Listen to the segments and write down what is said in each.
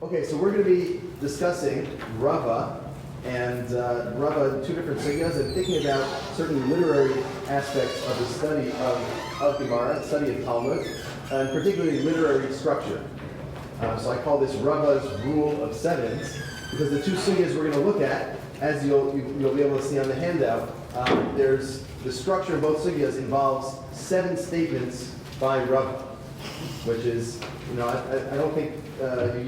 Okay, so we're going to be discussing Rava and Rava in two different sugyas and thinking about certain literary aspects of the study of Gemara, the study of Talmud, and particularly literary structure. So I call this Rava's rule of sevens because the two sugyas we're going to look at, as you'll be able to see on the handout, there's the structure of both sugyas involves 7 statements by Rava, which is, I don't think when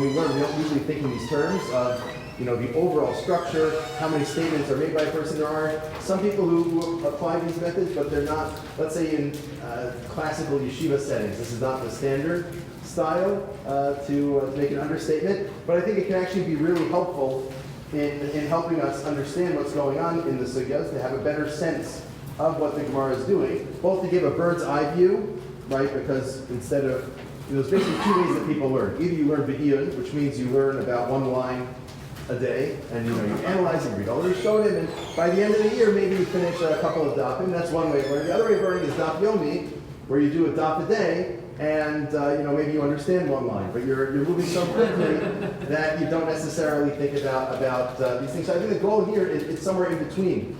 we learn, we don't usually think in these terms of, the overall structure, how many statements are made by a person. There are some people who apply these methods, but they're not, let's say in classical yeshiva settings, this is not the standard style to make an understatement, but I think it can actually be really helpful in helping us understand what's going on in the sugyas, to have a better sense of what the Gemara is doing, both to give a bird's eye view, right, because instead of, there's basically 2 ways that people learn. Either you learn Iyun, which means you learn about 1 line a day, and you analyze and read all the Rishonim, and by the end of the year, maybe you finish a couple of dafim. That's one way of learning. The other way of learning is daf yomi, where you do a daf a day, and maybe you understand 1 line, but you're moving so quickly that you don't necessarily think about these things. So I think the goal here is somewhere in between,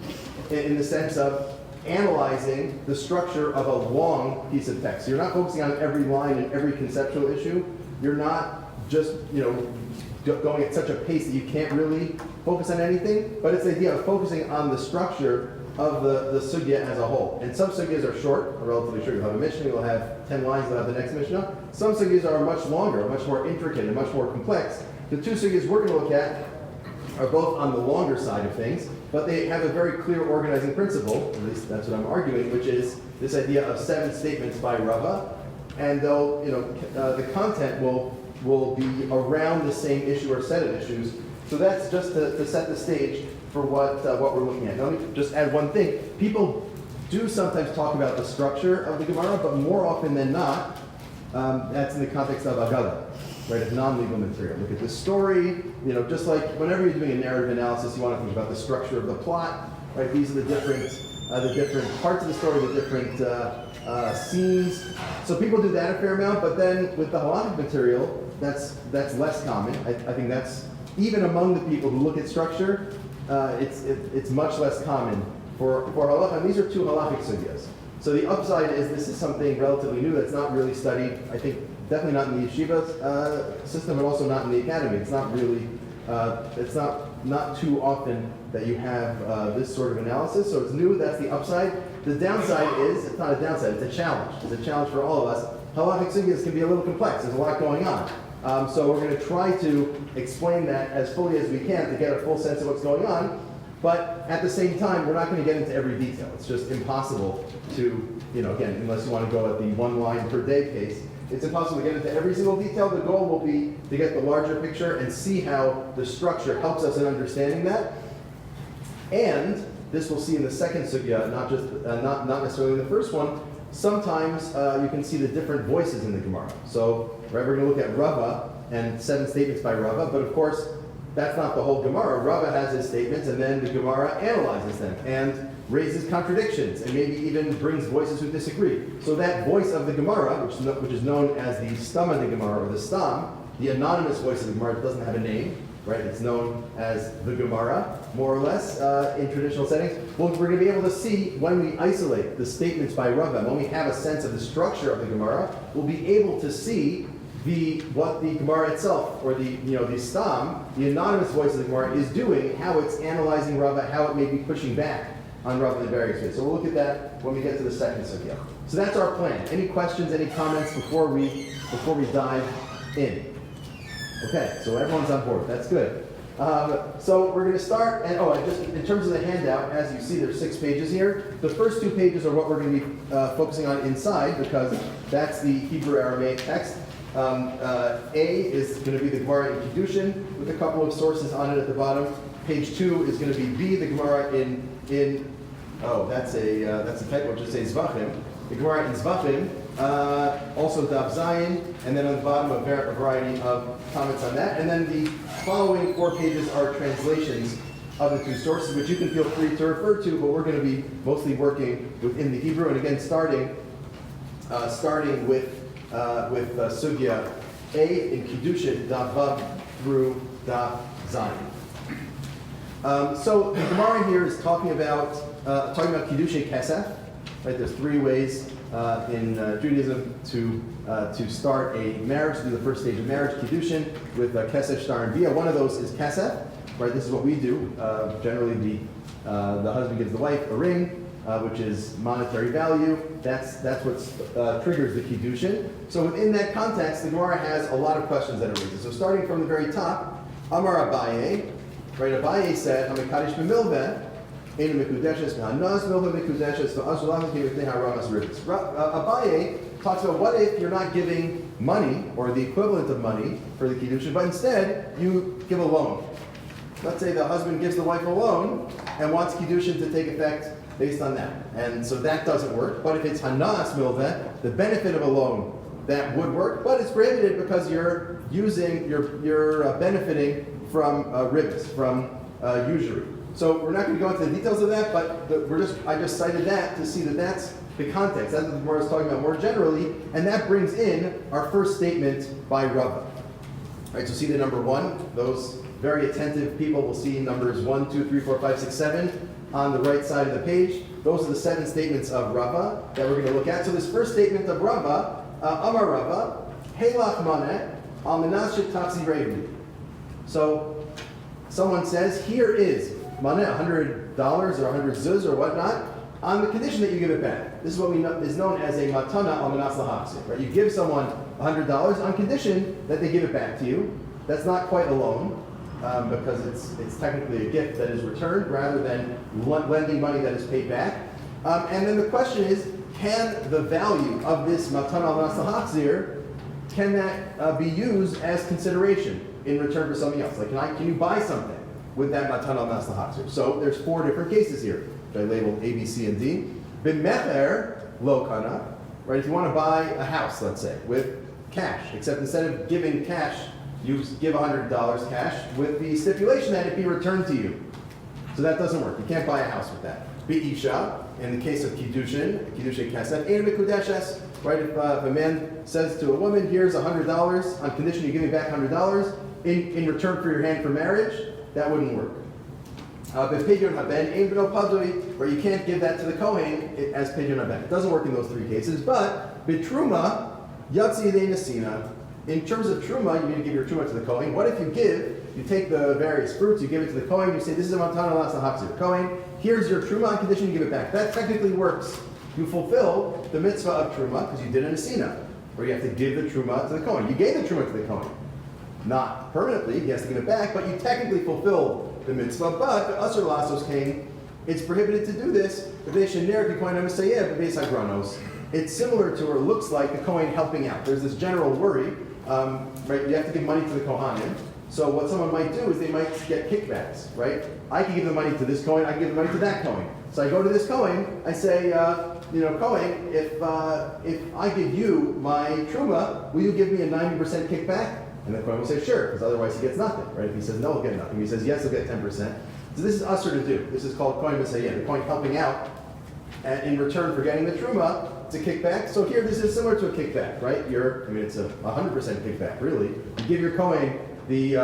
in the sense of analyzing the structure of a long piece of text. So you're not focusing on every line and every conceptual issue. You're not just going at such a pace that you can't really focus on anything, but it's the idea of focusing on the structure of the sugya as a whole. And some sugyas are short, or relatively short. You'll have a Mishnah, you'll have 10 lines, you'll have the next Mishnah. Some sugyas are much longer, much more intricate, and much more complex. The 2 sugyas we're going to look at are both on the longer side of things, but they have a very clear organizing principle, at least that's what I'm arguing, which is this idea of 7 statements by Rava, and they'll, the content will be around the same issue or set of issues. So that's just to set the stage for what we're looking at. Now, let me just add one thing. People do sometimes talk about the structure of the Gemara, but more often than not, that's in the context of Agada, right, of non-legal material. Look at the story, just like whenever you're doing a narrative analysis, you want to think about the structure of the plot, right? These are the different parts of the story, the different scenes. So people do that a fair amount, but then with the halachic material, that's less common. I think that's, even among the people who look at structure, it's much less common for halacha. And these are 2 halachic sugyas. So the upside is this is something relatively new that's not really studied, I think, definitely not in the yeshiva system, but also not in the academy. It's not really, it's not too often that you have this sort of analysis. So it's new, that's the upside. The downside is, it's not a downside, it's a challenge. It's a challenge for all of us. Halachic sugyas can be a little complex. There's a lot going on. So we're going to try to explain that as fully as we can to get a full sense of what's going on. But at the same time, we're not going to get into every detail. It's just impossible to, again, unless you want to go at the 1 line per day pace, it's impossible to get into every single detail. The goal will be to get the larger picture and see how the structure helps us in understanding that. And this we'll see in the second sugya, not necessarily in the first one. Sometimes you can see the different voices in the Gemara. So right, we're going to look at Rava and 7 statements by Rava, but of course, that's not the whole Gemara. Rava has his statements, and then the Gemara analyzes them and raises contradictions, and maybe even brings voices who disagree. So that voice of the Gemara, which is known as the Stam of the Gemara, or the Stam, the anonymous voice of the Gemara, doesn't have a name, right? It's known as the Gemara, more or less, in traditional settings. Well, we're going to be able to see when we isolate the statements by Rava, when we have a sense of the structure of the Gemara, we'll be able to see what the Gemara itself, or the Stam, the anonymous voice of the Gemara, is doing, how it's analyzing Rava, how it may be pushing back on Rava in various ways. So we'll look at that when we get to the second sugya. So that's our plan. Any questions, any comments before we dive in? Okay, so everyone's on board. That's good. So we're going to start, and just in terms of the handout, as you see, there's 6 pages here. The first 2 pages are what we're going to be focusing on inside, because that's the Hebrew Aramaic text. A is going to be the Gemara in Kiddushin, with a couple of sources on it at the bottom. Page 2 is going to be B, the Gemara in that's a typo, just say Zvachim. The Gemara in Zvachim, also Daf Zayin, and then on the bottom a variety of comments on that. And then the following 4 pages are translations of the 2 sources, which you can feel free to refer to, but we're going to be mostly working within the Hebrew. And again, starting with sugya A in Kiddushin, Daf Vav through Daf Zayin. So the Gemara here is talking about Kiddushin Kesef. Right? There's three ways in Judaism to start a marriage, to do the first stage of marriage, Kiddushin, with Kesef, Shtar, and Bia. One of those is Kesef. Right? This is what we do. Generally, the husband gives the wife a ring, which is monetary value. That's what triggers the Kiddushin. So within that context, the Gemara has a lot of questions that it raises. So starting from the very top, Amar Abaye, right? Abaye said, "Hamikadosh b'milveh, ein mekudeshes v'hanas milveh mekudeshes v'asulam k'v'tnei haramas ribis." Abaye talks about what if you're not giving money or the equivalent of money for the Kiddushin, but instead you give a loan. Let's say the husband gives the wife a loan and wants Kiddushin to take effect based on that. And so that doesn't work. But if it's Hanas Milveh, the benefit of a loan, that would work. But it's prohibited because you're benefiting from ribis, from usury. So we're not going to go into the details of that, but I just cited that to see that that's the context. That's what the Gemara is talking about more generally. And that brings in our first statement by Rava. All right, so see the number one, those very attentive people will see numbers 1, 2, 3, 4, 5, 6, 7 on the right side of the page. Those are the 7 statements of Rava that we're going to look at. So this first statement of Rava, Amar Rava, Heilach maneh al menas shetatzi reivli. So someone says, here is maneh, $100 or 100 zuz or whatnot, on the condition that you give it back. This is what is known as a matana al menas lahachzir. Right? You give someone $100 on condition that they give it back to you. That's not quite a loan. Because it's technically a gift that is returned rather than lending money that is paid back. And then the question is, can the value of this matan al manas lahachzir, can that be used as consideration in return for something else? Like, can you buy something with that matan al manas lahachzir? So there's 4 different cases here, which I labeled A, B, C, and D. B'mecher lo kana, right? If you want to buy a house, let's say, with cash, except instead of giving cash, you give $100 cash with the stipulation that it be returned to you. So that doesn't work. You can't buy a house with that. Be'isha, in the case of Kiddushin Kesef, ein mekudeshes, right? If a man says to a woman, here's $100 on condition you give me back $100 in return for your hand for marriage, that wouldn't work. Be'pidyon haben, ein b'no padui, where you can't give that to the Kohen as pidyon haben. It doesn't work in those 3 cases. But betruma, yatsi yedei nesina. In terms of truma, you need to give your truma to the Kohen. What if you take the various fruits, you give it to the Kohen, you say, this is a matan al manas lahachzir. Kohen, here's your truma on condition you give it back. That technically works. You fulfill the mitzvah of truma because you did an asina, where you have to give the truma to the Kohen. You gave the truma to the Kohen. Not permanently, he has to give it back, but you technically fulfilled the mitzvah. But the asur lasos came, it's prohibited to do this. It's similar to, or looks like, the Kohen helping out. There's this general worry. Right, you have to give money to the Kohanim. So what someone might do is they might get kickbacks, right? I can give the money to this Kohen, I can give the money to that Kohen. So I go to this Kohen, I say, Kohen, if I give you my truma, will you give me a 90% kickback? And the Kohen will say, sure, because otherwise he gets nothing, right? If he says no, he'll get nothing. If he says yes, he'll get 10%. So this is usher to do. This is called Kohen Messiah, the Kohen helping out in return for getting the truma. It's a kickback. So here, this is similar to a kickback, right? It's a 100% kickback, really. You give your Kohen the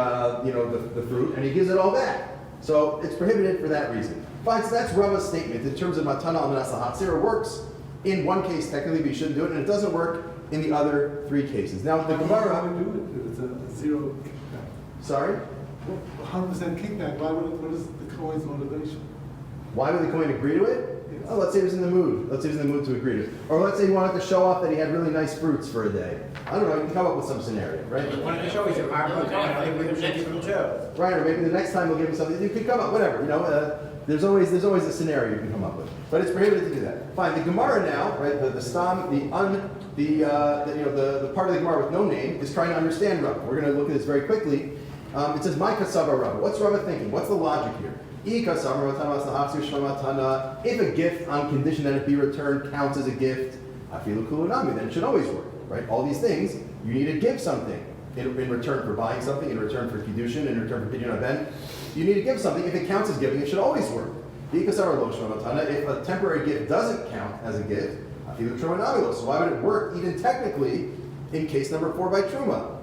fruit, and he gives it all back. So it's prohibited for that reason. Fine, so that's Rava's statement in terms of matana al manas lahachzir. It works in one case technically, but you shouldn't do it, and it doesn't work in the other 3 cases. Now the Gemara. How do you do it? It's a zero kickback. Sorry. 100% kickback. What is the Kohen's motivation? Why would the Kohen agree to it? Oh, let's say he was in the mood. Let's say he was in the mood to agree to it. Or let's say he wanted to show off that he had really nice fruits for a day. I don't know, you can come up with some scenario, right? He wanted to show he's a hard Kohen, I think we should give him 2. Right, or maybe the next time we'll give him something. You could come up, whatever, there's always a scenario you can come up with. But it's prohibited to do that. Fine, the Gemara now, right, the part of the Gemara with no name is trying to understand Rava. We're going to look at this very quickly. It says, my kasava Rava. What's Rava thinking? What's the logic here? If a gift on condition that it be returned counts as a gift, then it should always work, right? All these things, you need to give something in return for buying something, in return for kiddushin, in return for pidyon haben. You need to give something. If it counts as giving, it should always work. If a temporary gift doesn't count as a gift, so why would it work even technically in case number 4 by truma?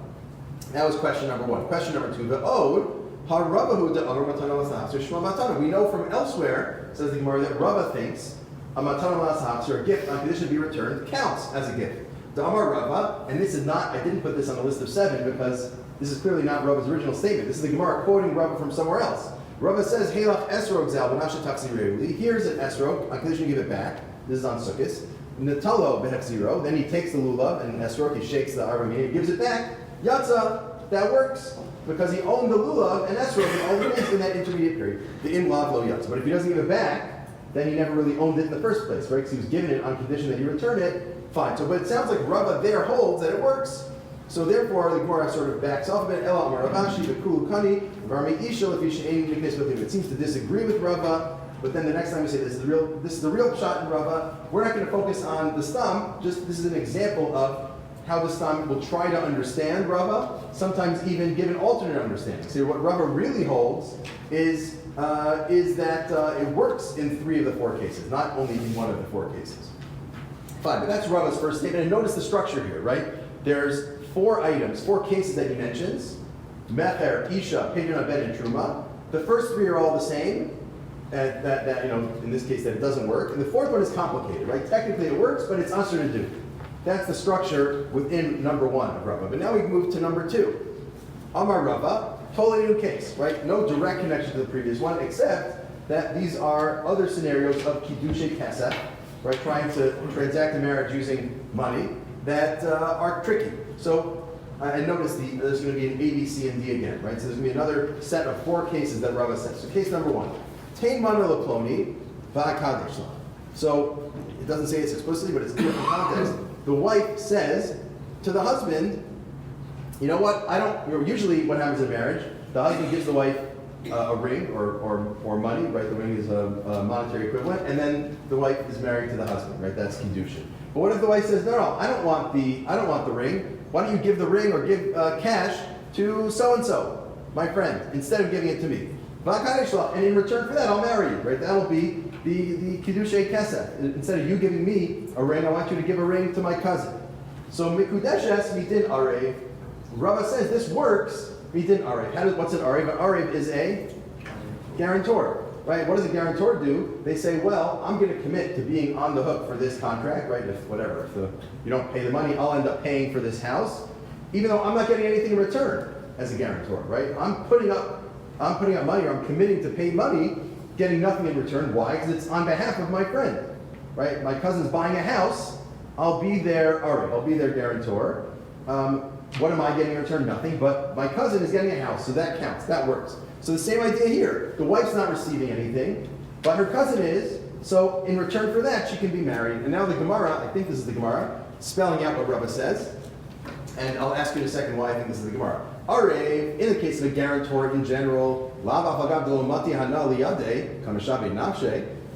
That was question number one. Question number two, the ode, ha-Ravahu de'amar matana l'sahab, so shma matana. We know from elsewhere, says the Gemara, that Rava thinks a matana l'sahab, or a gift on condition to be returned, counts as a gift. De'amar Rava, and this is not, I didn't put this on the list of 7 because this is clearly not Rava's original statement. This is the Gemara quoting Rava from somewhere else. Rava says, Heilach esrog zal v'nashe taksireu. Here's an esrog, on condition to give it back. This is on sugyas. Natalo behefziro. Then he takes the lulav and esrog, he shakes the arvamina, he gives it back. Yatza, that works because he owned the lulav and esrog and all the things in that intermediate period. The in lav lo yatza. But if he doesn't give it back, then he never really owned it in the first place, right? Because he was given it on condition that he return it. Fine. So, but it sounds like Rava there holds that it works. So therefore, the Gemara sort of backs off of it. Ela amar Ravashi v'kulu kani v'armi isha lefi she'ein niknes with him. It seems to disagree with Rava. But then the next time we say this is the real shot in Rava, we're not going to focus on the stam. Just this is an example of how the stam will try to understand Rava, sometimes even give an alternate understanding. So what Rava really holds is that it works in 3 of the 4 cases, not only in 1 of the 4 cases. Fine, but that's Rava's first statement. And notice the structure here, right? There's 4 items, 4 cases that he mentions: Mecher, Isha, Pidyon, Ben, and Truma. The first 3 are all the same. That in this case, that it doesn't work. And the 4th one is complicated, right? Technically it works, but it's usher to do. That's the structure within number 1 of Rava. But now we move to number 2. Amar Rava, totally new case, right? No direct connection to the previous one, except that these are other scenarios of Kiddushay Kesef, right? Trying to transact a marriage using money that are tricky. So, and notice there's going to be an A, B, C, and D again, right? So there's going to be another set of 4 cases that Rava says. So case number 1. Tain mana leploni va'akadesh la. So it doesn't say this explicitly, but it's clear from context. The wife says to the husband, you know what, usually what happens in marriage, the husband gives the wife a ring or money, right? The ring is a monetary equivalent, and then the wife is married to the husband, right? That's kiddushin. But what if the wife says, no, I don't want the ring. Why don't you give the ring or give cash to so-and-so, my friend, instead of giving it to me? And in return for that, I'll marry you, right? That'll be the Kiddushay Kesef. Instead of you giving me a ring, I want you to give a ring to my cousin. So Mikudeshes Midin Arev. Rava says this works, Midin Arev. What's an Arev? An Arev is a guarantor, right? What does a guarantor do? They say, well, I'm going to commit to being on the hook for this contract, right? If you don't pay the money, I'll end up paying for this house, even though I'm not getting anything in return as a guarantor, right? I'm putting up money, or I'm committing to pay money, getting nothing in return. Why? Because it's on behalf of my friend, right? My cousin's buying a house. I'll be their guarantor. What am I getting in return? Nothing. But my cousin is getting a house, so that counts. That works. So the same idea here. The wife's not receiving anything, but her cousin is. So in return for that, she can be married. And now the Gemara, I think this is the Gemara, spelling out what Rava says. And I'll ask you in a second why I think this is the Gemara. Arev, in the case of a guarantor in general,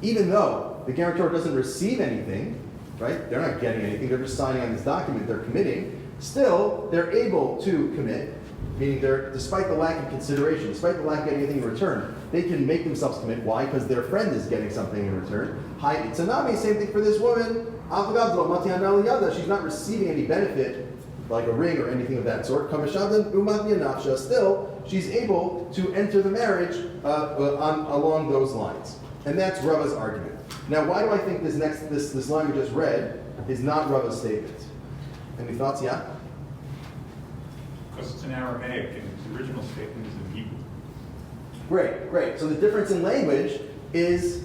even though the guarantor doesn't receive anything, right? They're not getting anything, they're just signing on this document, they're committing, still they're able to commit, meaning despite the lack of consideration, despite the lack of getting anything in return, they can make themselves commit. Why? Because their friend is getting something in return. Hi, Itsanami, same thing for this woman. She's not receiving any benefit, like a ring or anything of that sort. Still, she's able to enter the marriage along those lines. And that's Rava's argument. Now, why do I think this line we just read is not Rava's statement? Any thoughts? Yeah? Because it's in Aramaic and its original statement is in Hebrew. Great. So the difference in language is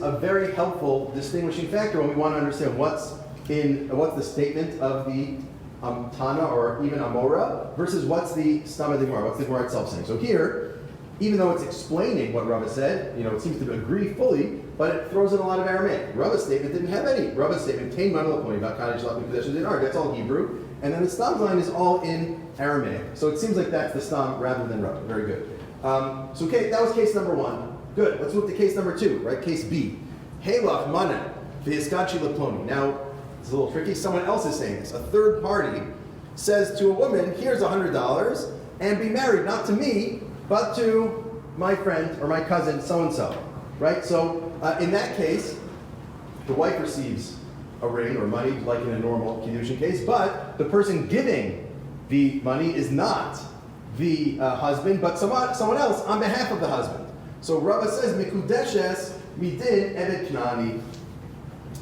a very helpful distinguishing factor when we want to understand what's the statement of the Tana or even Amora versus what's the Stam of the Gemara, what's the Gemara itself saying. So here, even though it's explaining what Rava said, it seems to agree fully, but it throws in a lot of Aramaic. Rava's statement didn't have any. Rava's statement, Tain Mana Laponi, about Kaddish Laponi possessions in art, that's all Hebrew. And then the Stam line is all in Aramaic. So it seems like that's the Stam rather than Rava. Very good. That was case number 1. Good. Let's move to case number 2, right? Case B. Heilach Mana V'Hiskachi Laponi. Now, it's a little tricky. Someone else is saying this. A third party says to a woman, here's $100, and be married, not to me, but to my friend or my cousin, so-and-so. Right? So in that case, the wife receives a ring or money, like in a normal Kiddushin case, but the person giving the money is not the husband, but someone else on behalf of the husband. So Rava says, Mikudeshes midin evet knani.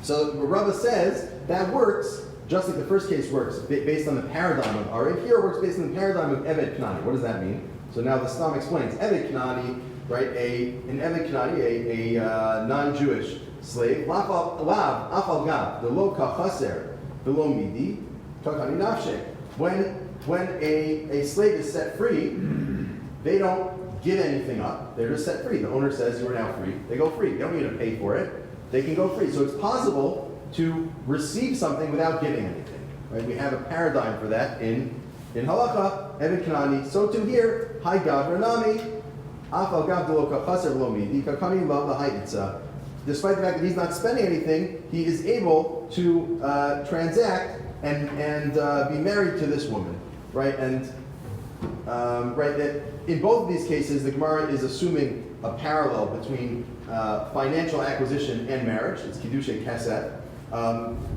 So Rava says that works just like the first case works based on the paradigm of Arev. Here it works based on the paradigm of evet knani. What does that mean? So now the Stam explains. Evet knani, right? An evet knani, a non-Jewish slave. Lav afal gav the lo kachaser the lo midi takani nafshe. When a slave is set free, they don't give anything up. They're just set free. The owner says you are now free. They go free. They don't need to pay for it. They can go free. So it's possible to receive something without giving anything. Right? We have a paradigm for that in halacha, evet knani. So too here, hi gav ranami, afal gav lo kachaser lo midi kakani lo lahayitza. Despite the fact that he's not spending anything, he is able to transact and be married to this woman, right? And that in both of these cases, the Gemara is assuming a parallel between financial acquisition and marriage. It's kiddushay kesed.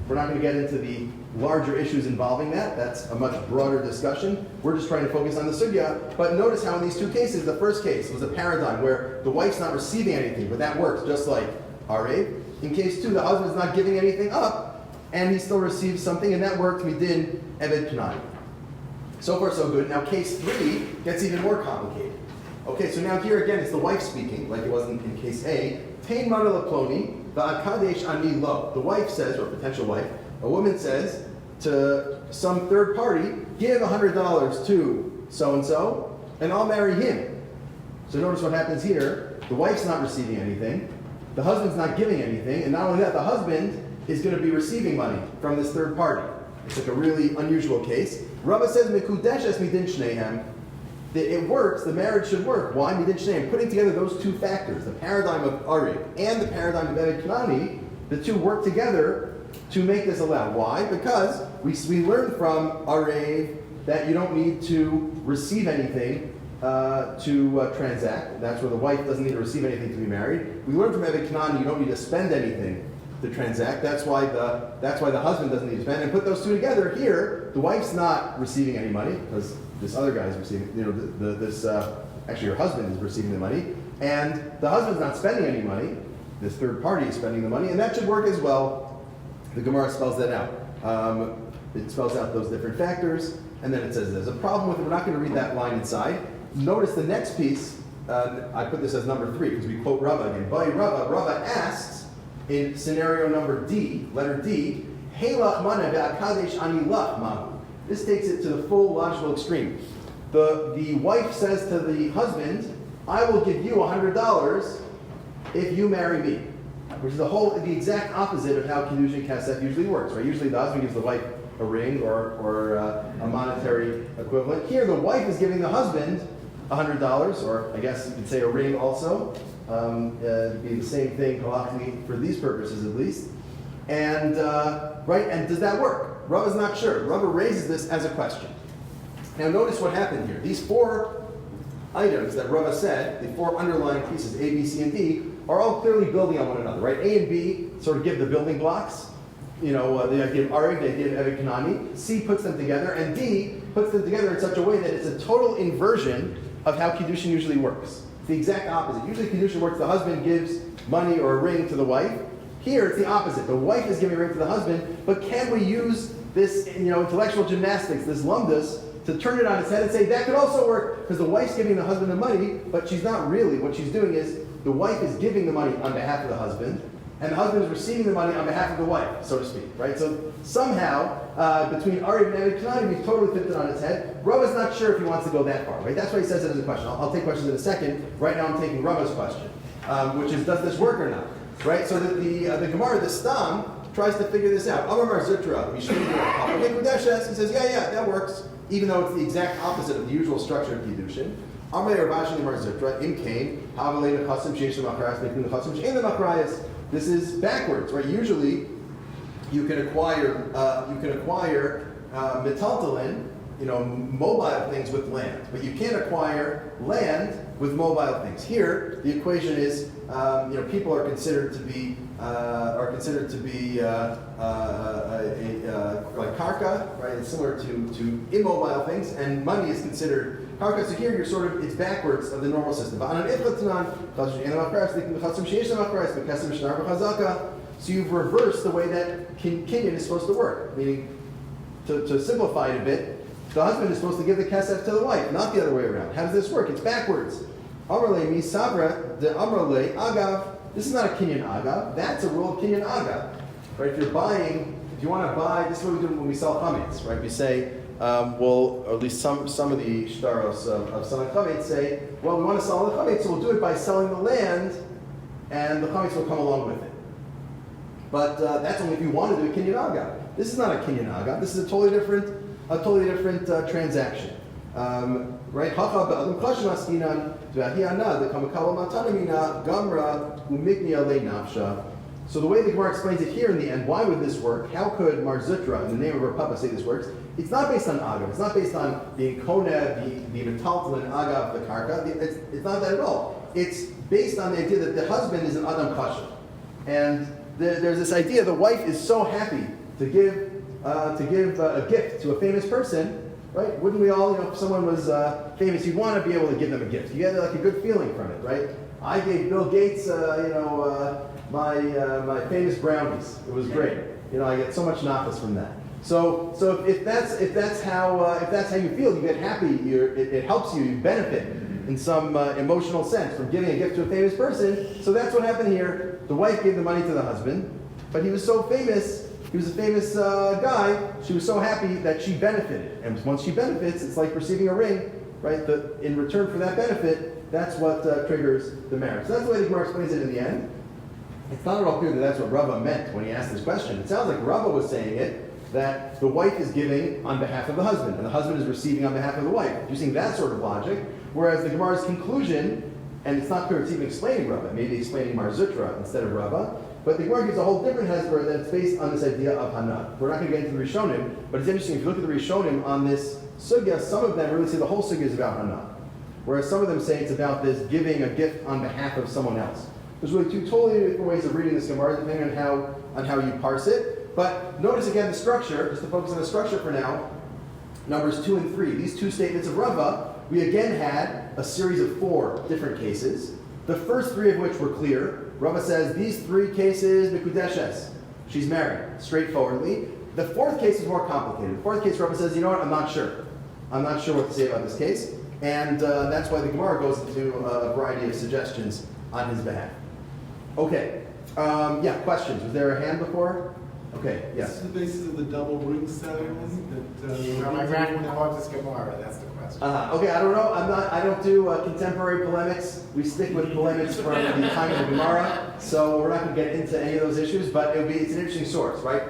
We're not going to get into the larger issues involving that. That's a much broader discussion. We're just trying to focus on the sugya. But notice how in these two cases, the first case was a paradigm where the wife's not receiving anything, but that works just like Arev. In case two, the husband's not giving anything up, and he still receives something, and that worked. We did evet knani. So far, so good. Now, case 3 gets even more complicated. Okay, so now here again, it's the wife speaking, like it was in case A. Tein mana laploni, va'akadesh ani lo. The wife says, or potential wife, a woman says to some third party, give $100 to so-and-so, and I'll marry him. So notice what happens here. The wife's not receiving anything. The husband's not giving anything. And not only that, the husband is going to be receiving money from this third party. It's like a really unusual case. Rava says, Mikudeshes midin shnehem. It works, the marriage should work. Why midin shnehem? Putting together those two factors, the paradigm of Arev and the paradigm of evet knani, the two work together to make this allowed. Why? Because we learned from Arev that you don't need to receive anything to transact. That's where the wife doesn't need to receive anything to be married. We learned from evet knani you don't need to spend anything to transact. That's why the husband doesn't need to spend. And put those two together here, the wife's not receiving any money because this other guy is receiving. Actually, her husband is receiving the money, and the husband's not spending any money. This third party is spending the money, and that should work as well. The Gemara spells that out. It spells out those different factors, and then it says there's a problem with it. We're not going to read that line inside. Notice the next piece. I put this as number 3 because we quote Rava again. By Rava, Rava asks in scenario number D, letter D, Heilach mana ve'akadesh ani lach mahu. This takes it to the full logical extreme. The wife says to the husband, I will give you $100 if you marry me. Which is the exact opposite of how kiddushin kasef usually works, right? Usually the husband gives the wife a ring or a monetary equivalent. Here the wife is giving the husband $100, or I guess you could say a ring also. It'd be the same thing halachically for these purposes at least. And does that work? Rava's not sure. Rava raises this as a question. Now notice what happened here. These 4 items that Rava said, the 4 underlying pieces, A, B, C, and D, are all clearly building on one another, right? A and B sort of give the building blocks. The idea of Arev, the idea of evet knani. C puts them together, and D puts them together in such a way that it's a total inversion of how kiddushin usually works. It's the exact opposite. Usually kiddushin works, the husband gives money or a ring to the wife. Here it's the opposite. The wife is giving a ring to the husband, but can we use this intellectual gymnastics, this lumdus, to turn it on its head and say that could also work because the wife's giving the husband the money, but she's not really. What she's doing is the wife is giving the money on behalf of the husband, and the husband is receiving the money on behalf of the wife, so to speak, right? So somehow, between Arev and evet knani, we've totally flipped it on its head. Rava's not sure if he wants to go that far, right? That's why he says it as a question. I'll take questions in a second. Right now I'm taking Rava's question, which is, does this work or not? Right? So the Gemara, the Stam, tries to figure this out. Amar Zutra, he says, yeah, that works, even though it's the exact opposite of the usual structure of kiddushin. This is backwards, right? Usually, you can acquire metaltalin mobile things with land, but you can't acquire land with mobile things. Here, the equation is, people are considered to be like karka, right? It's similar to immobile things, and money is considered karka. So here, it's backwards of the normal system. So you've reversed the way that kinyan is supposed to work, meaning, to simplify it a bit, the husband is supposed to give the kesef to the wife, not the other way around. How does this work? It's backwards. Amrle mi sabra de amrle agav. This is not a kinyan agav. That's a rule of kinyan agav. Right? If you want to buy, this is what we do when we sell chametz, right? We say, or at least some of the shtaros of selling chametz say, well, we want to sell the chametz, so we'll do it by selling the land, and the chametz will come along with it. But that's only if you want to do a kinyan agav. This is not a kinyan agav. This is a totally different transaction. Right? So the way the Gemara explains it here in the end, why would this work? How could Mar Zutra, in the name of her papa, say this works? It's not based on agav. It's not based on being koneh, the metaltal and agav, the karka. It's not that at all. It's based on the idea that the husband is an adam kasha. And there's this idea the wife is so happy to give a gift to a famous person, right? Wouldn't we all, if someone was famous, you'd want to be able to give them a gift. You get like a good feeling from it, right? I gave Bill Gates, my famous brownies. It was great. I get so much nachas from that. So if that's how you feel, you get happy. It helps you. You benefit in some emotional sense from giving a gift to a famous person. So that's what happened here. The wife gave the money to the husband, but he was so famous. He was a famous guy. She was so happy that she benefited. And once she benefits, it's like receiving a ring, right? In return for that benefit, that's what triggers the marriage. So that's the way the Gemara explains it in the end. It's not at all clear that that's what Rava meant when he asked this question. It sounds like Rava was saying it, that the wife is giving on behalf of the husband, and the husband is receiving on behalf of the wife, using that sort of logic. Whereas the Gemara's conclusion, and it's not clear it's even explaining Rava, maybe explaining Mar Zutra instead of Rava, but the Gemara gives a whole different hesper that's based on this idea of Hana. We're not going to get into the Rishonim, but it's interesting, if you look at the Rishonim on this sugyas, some of them really say the whole sugya is about Hana. Whereas some of them say it's about this giving a gift on behalf of someone else. There's really two totally different ways of reading this Gemara, depending on how you parse it. But notice again the structure, just to focus on the structure for now, numbers 2 and 3. These two statements of Rava, we again had a series of 4 different cases. The first 3 of which were clear. Rava says, these 3 cases, Mikudeshes. She's married, straightforwardly. The 4th case is more complicated. The 4th case, Rava says, you know what, I'm not sure. I'm not sure what to say about this case. And that's why the Gemara goes into a variety of suggestions on his behalf. Okay, questions. Was there a hand before? Okay, yes. This is the basis of the double ring ceremony that. My grandmother calls this Gemara. That's the question. Okay, I don't know. I don't do contemporary polemics. We stick with polemics from the time of the Gemara, so we're not going to get into any of those issues. But it's an interesting source, right?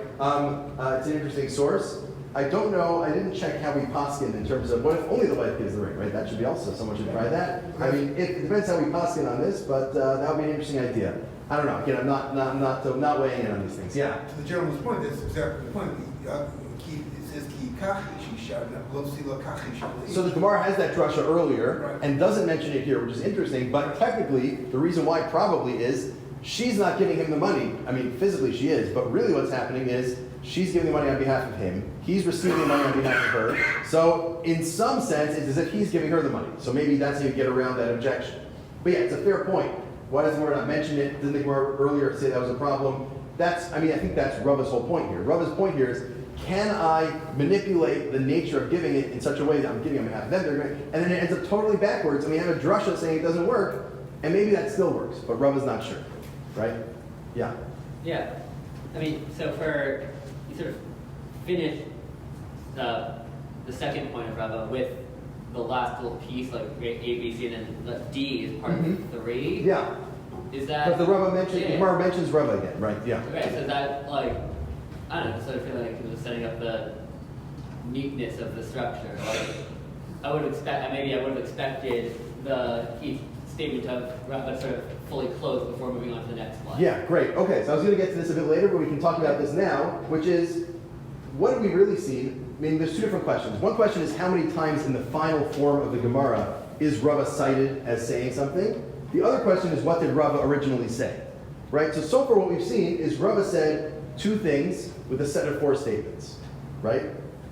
It's an interesting source. I don't know. I didn't check how we paskin in terms of what if only the wife gives the ring, right? That should be also someone should try that. I mean, it depends how we paskin on this, but that would be an interesting idea. I don't know. Again, I'm not weighing in on these things. Yeah. To the gentleman's point, that's exactly the point. It says ki kachi shisha, lo sila kachi shali. So the Gemara has that drasha earlier Right. and doesn't mention it here, which is interesting. But technically, the reason why probably is she's not giving him the money. I mean, physically she is, but really what's happening is she's giving the money on behalf of him. He's receiving the money on behalf of her. So in some sense, it's as if he's giving her the money. So maybe that's how you get around that objection. But yeah, it's a fair point. Why doesn't the Gemara not mention it? Didn't the Gemara earlier say that was a problem? I think that's Rava's whole point here. Rava's point here is, can I manipulate the nature of giving it in such a way that I'm giving on behalf of them? And then it ends up totally backwards, and we have a drasha saying it doesn't work, and maybe that still works, but Rava's not sure, right? Yeah. Yeah. I mean, so you sort of finish the second point of Rava with the last little piece, like A, B, C, and then D is part of 3. Yeah. Is that? But the Gemara mentions Rava again, right? Yeah. Okay, so is that I don't know, sort of feel like it was setting up the neatness of the structure. Like, I would have expected the key statement of Rava sort of fully closed before moving on to the next slide. Yeah, great. Okay, so I was going to get to this a bit later, but we can talk about this now, which is, what do we really see meaning there's two different questions. One question is how many times in the final form of the Gemara is Rava cited as saying something? The other question is what did Rava originally say? Right? So far what we've seen is Rava said two things with a set of four statements. Right?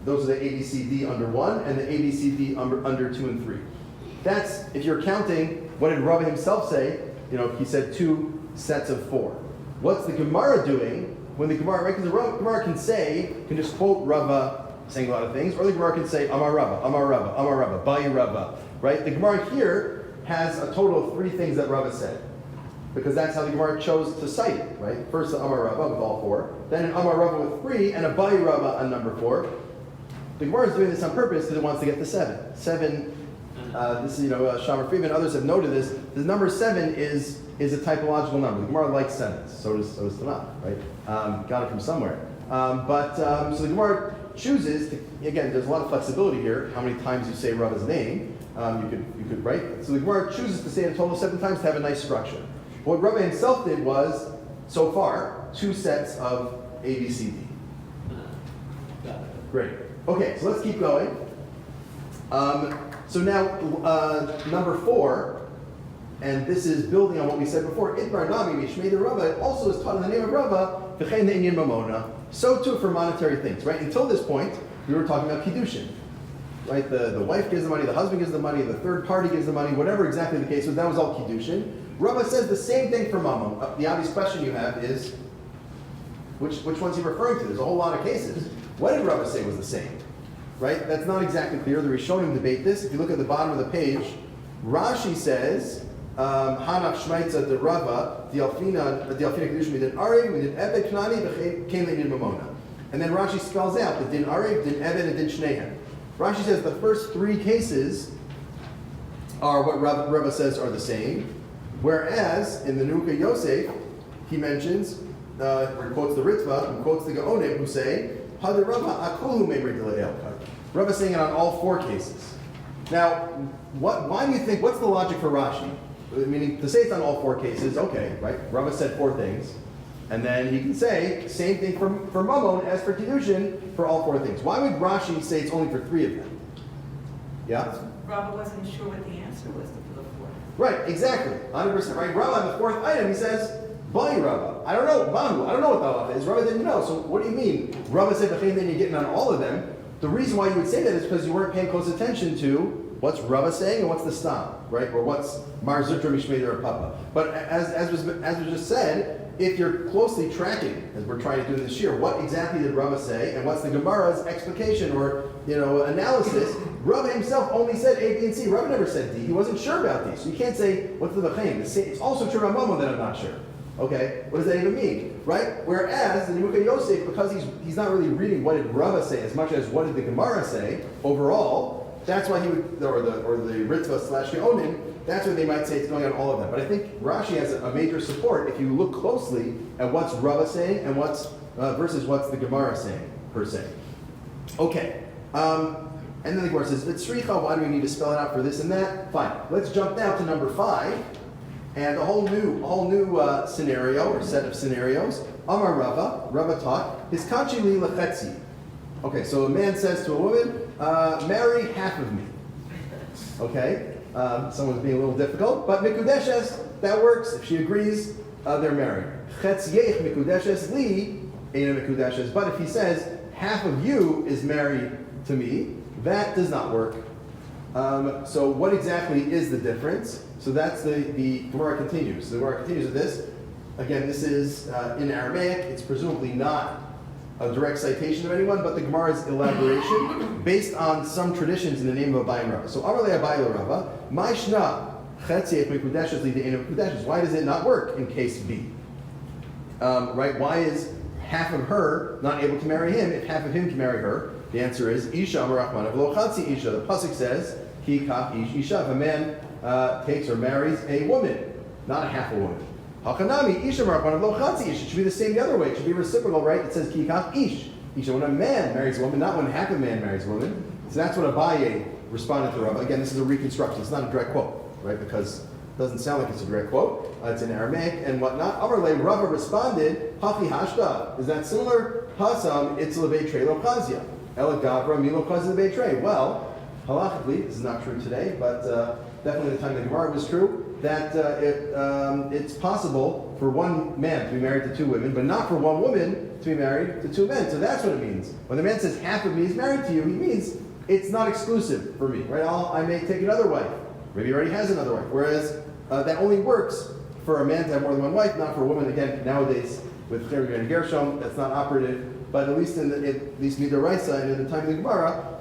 Those are the A, B, C, D under 1 and the A, B, C, D under 2 and 3. That's, if you're counting, what did Rava himself say? He said 2 sets of 4. What's the Gemara doing when the Gemara, right? Because the Gemara can just quote Rava saying a lot of things, or the Gemara can say Amar Rava, Amar Rava, Amar Rava, Bayi Rava, right? The Gemara here has a total of 3 things that Rava said, because that's how the Gemara chose to cite it, right? First the Amar Rava with all 4, then an Amar Rava with 3, and a Bayi Rava on number 4. The Gemara is doing this on purpose because it wants to get to 7. 7, this is, Shamar Friedman and others have noted this. The number 7 is a typological number. The Gemara likes 7s, so does Tanakh, right? Got it from somewhere. So the Gemara chooses to, again, there's a lot of flexibility here, how many times you say Rava's name. You could write. So the Gemara chooses to say it a total of 7 times to have a nice structure. What Rava himself did was, so far, 2 sets of A, B, C, D. Great. Okay, so let's keep going. So now, number 4, and this is building on what we said before, Itmar Nami Mishmei the Rava, it also is taught in the name of Rava, V'chein Inyan Mamona, so too for monetary things, right? Until this point, we were talking about Kiddushin, right? The wife gives the money, the husband gives the money, the third party gives the money, whatever exactly the case was, that was all Kiddushin. Rava says the same thing for Mammon. The obvious question you have is, which one's he referring to? There's a whole lot of cases. What did Rava say was the same? Right? That's not exactly clear. The Rishonim debate this. If you look at the bottom of the page, Rashi says, Hanach Shmaitza de Rava, Dialfina Kedushin Midin Arev, Midin Ebed Knani, V'chein Le'nin Mamona. And then Rashi spells out the Din Arev, Din Ebed, and Din Shnehem. Rashi says the first 3 cases are what Rava says are the same, whereas in the Nuka Yosef, he mentions, or quotes the Ritva, and quotes the Gaonim, who say, Rava saying it on all 4 cases. Now, why do you think, what's the logic for Rashi? Meaning, to say it's on all 4 cases, okay, right? Rava said 4 things. And then he can say, same thing for Mammon as for Kiddushin for all 4 things. Why would Rashi say it's only for 3 of them? Yeah? Rava wasn't sure what the answer was for the 4th. Right, exactly. 100%, right? Rava on the 4th item, he says, Bali Rava. I don't know, Mahu. I don't know what that halacha is. Rava didn't know. So what do you mean? Rava said the thing that you're getting on all of them. The reason why you would say that is because you weren't paying close attention to what's Rava saying and what's the stam, right? Or what's Mar Zutra Mishmei or Papa. But as was just said, if you're closely tracking, as we're trying to do this year, what exactly did Rava say and what's the Gemara's explication or analysis? Rava himself only said A, B, and C. Rava never said D. He wasn't sure about these. So you can't say what's the v'chein. It's also true about Mammon that I'm not sure. Okay, what does that even mean, right? Whereas the Nemuka Yosef, because he's not really reading what did Rava say as much as what did the Gemara say overall, that's why he would, or the Ritva / Geonim, that's where they might say it's going on all of them. But I think Rashi has a major support if you look closely at what's Rava saying and what's versus what's the Gemara saying per se. Okay, and then the Gemara says, "V'tzricha, why do we need to spell it out for this and that?" Fine. Let's jump now to number 5. And a whole new scenario or set of scenarios. Amar Rava taught his kanchi li lechetzi. Okay, so a man says to a woman, "Marry half of me." Okay, someone's being a little difficult, but mikudeshes, that works. If she agrees, they're married. Chetziech mikudeshes li eina mikudeshes. But if he says half of you is married to me, that does not work. So what exactly is the difference? So that's the Gemara continues. The Gemara continues with this. Again, this is in Aramaic. It's presumably not a direct citation of anyone, but the Gemara's elaboration based on some traditions in the name of Abai and Rava. So Amarle Abai Rava, Ma'ishna Chetziech Mikudeshes li de'ena Mikudeshes. Why does it not work in case B? Right? Why is half of her not able to marry him if half of him can marry her? The answer is Isha Amarachman V'lo Chatzi Isha. The pasuk says Ki Kach Ish Isha. If a man takes or marries a woman, not a half a woman. Hakanami Isha Amarachman V'lo Chatzi Isha. It should be the same the other way. It should be reciprocal, right? It says Ki Kach Ish Isha. When a man marries a woman, not when half a man marries a woman. So that's what Abaye responded to Rava. Again, this is a reconstruction. It's not a direct quote, right? Because it doesn't sound like it's a direct quote. It's in Aramaic and whatnot. Amarle Rava responded, Hachi Hashta. Is that similar? Hasam Itzleve Trelo Chazia. Ela Gavra Milo Kazin Beitrei. Well, halachically, this is not true today, but definitely at the time of the Gemara it was true, that it's possible for one man to be married to two women, but not for one woman to be married to two men. So that's what it means. When the man says half of me is married to you, he means it's not exclusive for me, right? I may take another wife. Maybe he already has another wife. Whereas that only works for a man to have more than one wife, not for a woman. Again, nowadays with Cher and Gershom, that's not operative. But at least at least Midoraisa and in the time of the Gemara,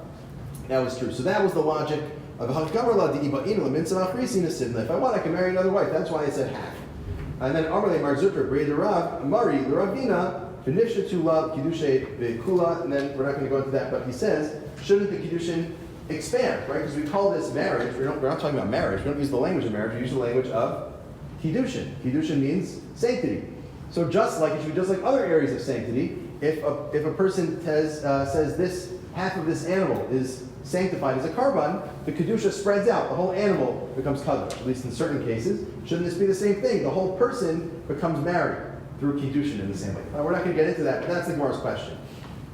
that was true. So that was the logic of if I want, I can marry another wife. That's why I said half. And then Amarle Mar Zuckier, Brei Rav, Mari, Ravina, Finisha Love, Kiddushay, Ve'kula, and then we're not going to go into that, but he says, shouldn't the Kiddushin expand, right? Because we call this marriage, we're not talking about marriage, we don't use the language of marriage, we use the language of Kiddushin. Kiddushin means sanctity. So just like, it should be just like other areas of sanctity, if a person says this, half of this animal is sanctified as a karban, the kedusha spreads out. The whole animal becomes covered, at least in certain cases. Shouldn't this be the same thing? The whole person becomes married through kiddushin in the same way. We're not going to get into that, but that's the Gemara's question.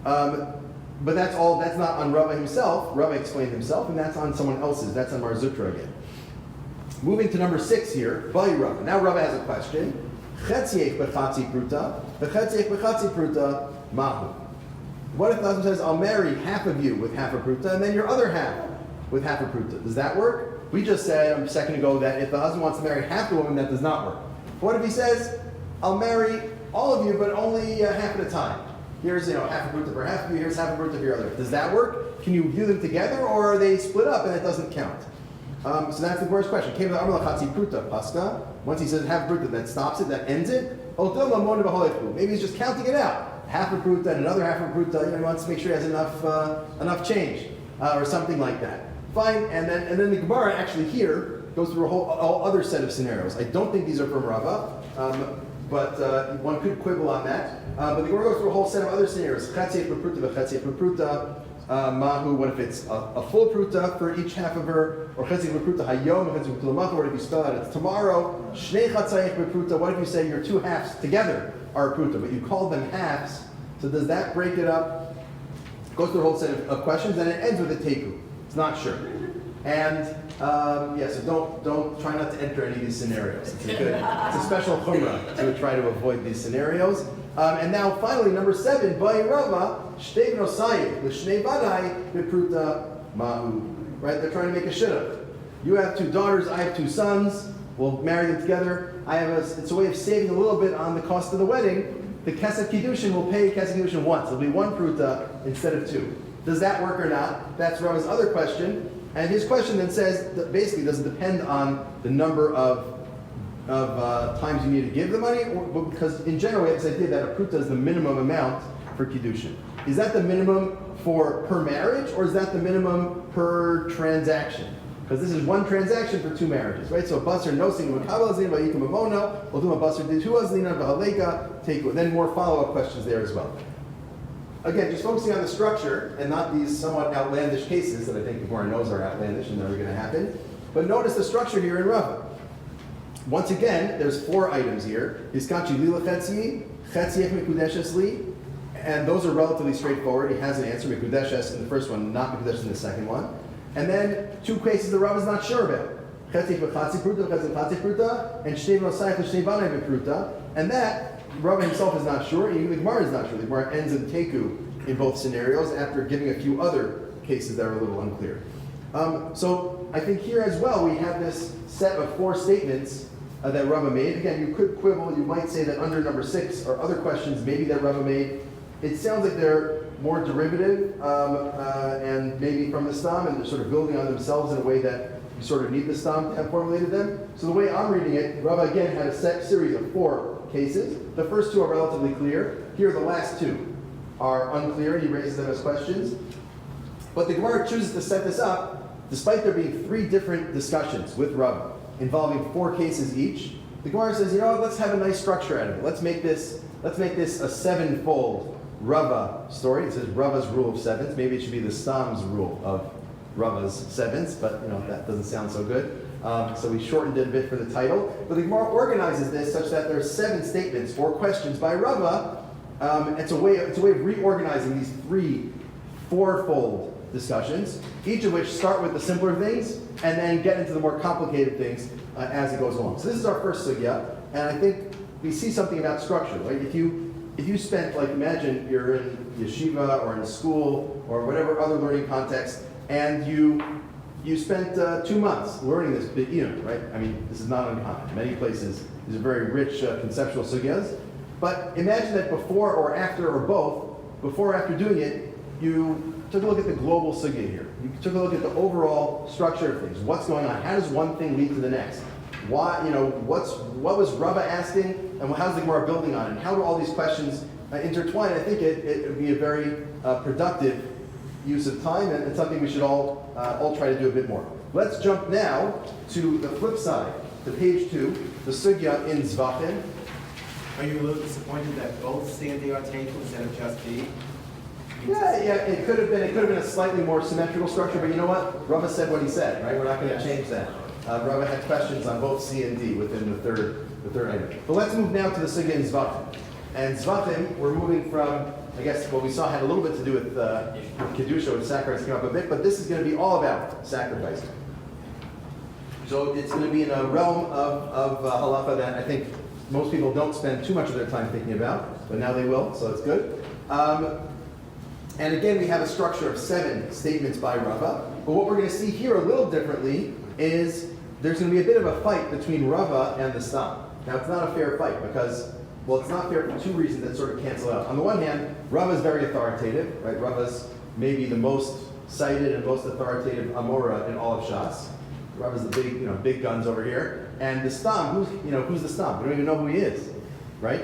But that's not on Rava himself. Rava explained himself, and that's on someone else's. That's on Mar Zutra again. Moving to number 6 here, Bali Rava. Now Rava has a question. Chetziech b'chatzi pruta, v'chetziech b'chatzi pruta mahu. What if the husband says, I'll marry half of you with half a pruta, and then your other half with half a pruta? Does that work? We just said a second ago that if the husband wants to marry half the woman, that does not work. What if he says, I'll marry all of you, but only half at a time? Here's half a pruta for half of you, here's half a pruta for your other. Does that work? Can you view them together, or are they split up and it doesn't count? So that's the first question. Came to the Amar Lachatzi Pruta Pascha. Once he says half a pruta, that stops it, that ends it. Maybe he's just counting it out. Half a pruta and another half a pruta. He wants to make sure he has enough change, or something like that. Fine. And then the Gemara actually here goes through a whole other set of scenarios. I don't think these are from Rava, but one could quibble on that. But the Gemara goes through a whole set of other scenarios. Chetziech b'pruta v'chetziech b'pruta. Mahu, what if it's a full pruta for each half of her? Or chetziech b'pruta hayom, chetziech b'pruta mahu, what if you spell out it's tomorrow? Shnei chatzayich b'pruta, what if you say your two halves together are a pruta, but you call them halves? So does that break it up? Goes through a whole set of questions, and it ends with a teku. It's not sure. And so don't try not to enter any of these scenarios. It's a special chumrah to try to avoid these scenarios. And now finally, number 7, Bai Rava, Shtei B'nosayim, L'shnei Banai, B'pruta Mahu. Right? They're trying to make a shidduch. You have 2 daughters, I have 2 sons. We'll marry them together. It's a way of saving a little bit on the cost of the wedding. The Kesef Kiddushin will pay Kesef Kiddushin once. It'll be 1 pruta instead of 2. Does that work or not? That's Rava's other question. And his question then says that basically does it depend on the number of times you need to give the money, because in general we have this idea that a pruta is the minimum amount for kiddushin. Is that the minimum per marriage, or is that the minimum per transaction? Because this is 1 transaction for 2 marriages, right? So basar nosing makabel zin vayikam amono, we'll do a basar did hu azlina v'halega. Take then more follow-up questions there as well. Again, just focusing on the structure and not these somewhat outlandish cases that I think the Gemara knows are outlandish and never going to happen. But notice the structure here in Rava. Once again, there's 4 items here. Hiskachi lila chetzi, chetziech mikudeshes li, and those are relatively straightforward. He has an answer, mikudeshes in the first one, not mikudeshes in the second one. And then 2 cases the Rava is not sure about. Chetziech v'chatzi pruta, chetziech v'chatzi pruta, and shnei v'nosayich v'shnei banai v'pruta. And that Rava himself is not sure, even the Gemara is not sure. The Gemara ends in teku in both scenarios after giving a few other cases that are a little unclear. So I think here as well we have this set of 4 statements that Rava made. Again, you could quibble. You might say that under number 6 or other questions maybe that Rava made. It sounds like they're more derivative and maybe from the stam, and they're sort of building on themselves in a way that you sort of need the stam to have formulated them. So the way I'm reading it, Rava again had a series of 4 cases. The first 2 are relatively clear. Here, the last 2 are unclear. He raises them as questions. But the Gemara chooses to set this up, despite there being 3 different discussions with Rava involving 4 cases each. The Gemara says, let's have a nice structure out of it. Let's make this a 7-fold Rava story. It says Rava's rule of 7s. Maybe it should be the Stam's rule of Rava's 7s, but that doesn't sound so good. So we shortened it a bit for the title. But the Gemara organizes this such that there are 7 statements or questions by Rava. It's a way of reorganizing these 3 fourfold discussions, each of which start with the simpler things and then get into the more complicated things as it goes along. So this is our first sugya, and I think we see something about structure, right? If you spent, like, imagine you're in yeshiva or in school or whatever other learning context, and you spent 2 months learning this big Iyun, right? I mean, this is not uncommon. In many places, these are very rich conceptual sugyas. But imagine that before or after or both, before or after doing it, you took a look at the global sugya here. You took a look at the overall structure of things. What's going on? How does one thing lead to the next? Why, what was Rava asking, and how's the Gemara building on it? And how do all these questions intertwine? I think it would be a very productive use of time, and it's something we should all try to do a bit more. Let's jump now to the flip side, to page 2, the sugya in Zvachim. Are you a little disappointed that both C and D are taken instead of just D? Yeah, it could have been a slightly more symmetrical structure, but you know what? Rava said what he said, right? We're not going to change that. Rava had questions on both C and D within the third item. But let's move now to the sugya in Zvachim. And Zvachim, we're moving from, I guess what we saw had a little bit to do with Kedusha, with sacrifice came up a bit, but this is going to be all about sacrificing. So it's going to be in a realm of halacha that I think most people don't spend too much of their time thinking about, but now they will, so it's good. And again, we have a structure of 7 statements by Rava, but what we're going to see here a little differently is there's going to be a bit of a fight between Rava and the Stam. Now, it's not a fair fight because, well, it's not fair for 2 reasons that sort of cancel out. On the one hand, Rava is very authoritative, right? Rava's maybe the most cited and most authoritative Amora in all of Shas. Rava's the big guns over here. And the Stam, who's the Stam? We don't even know who he is, right?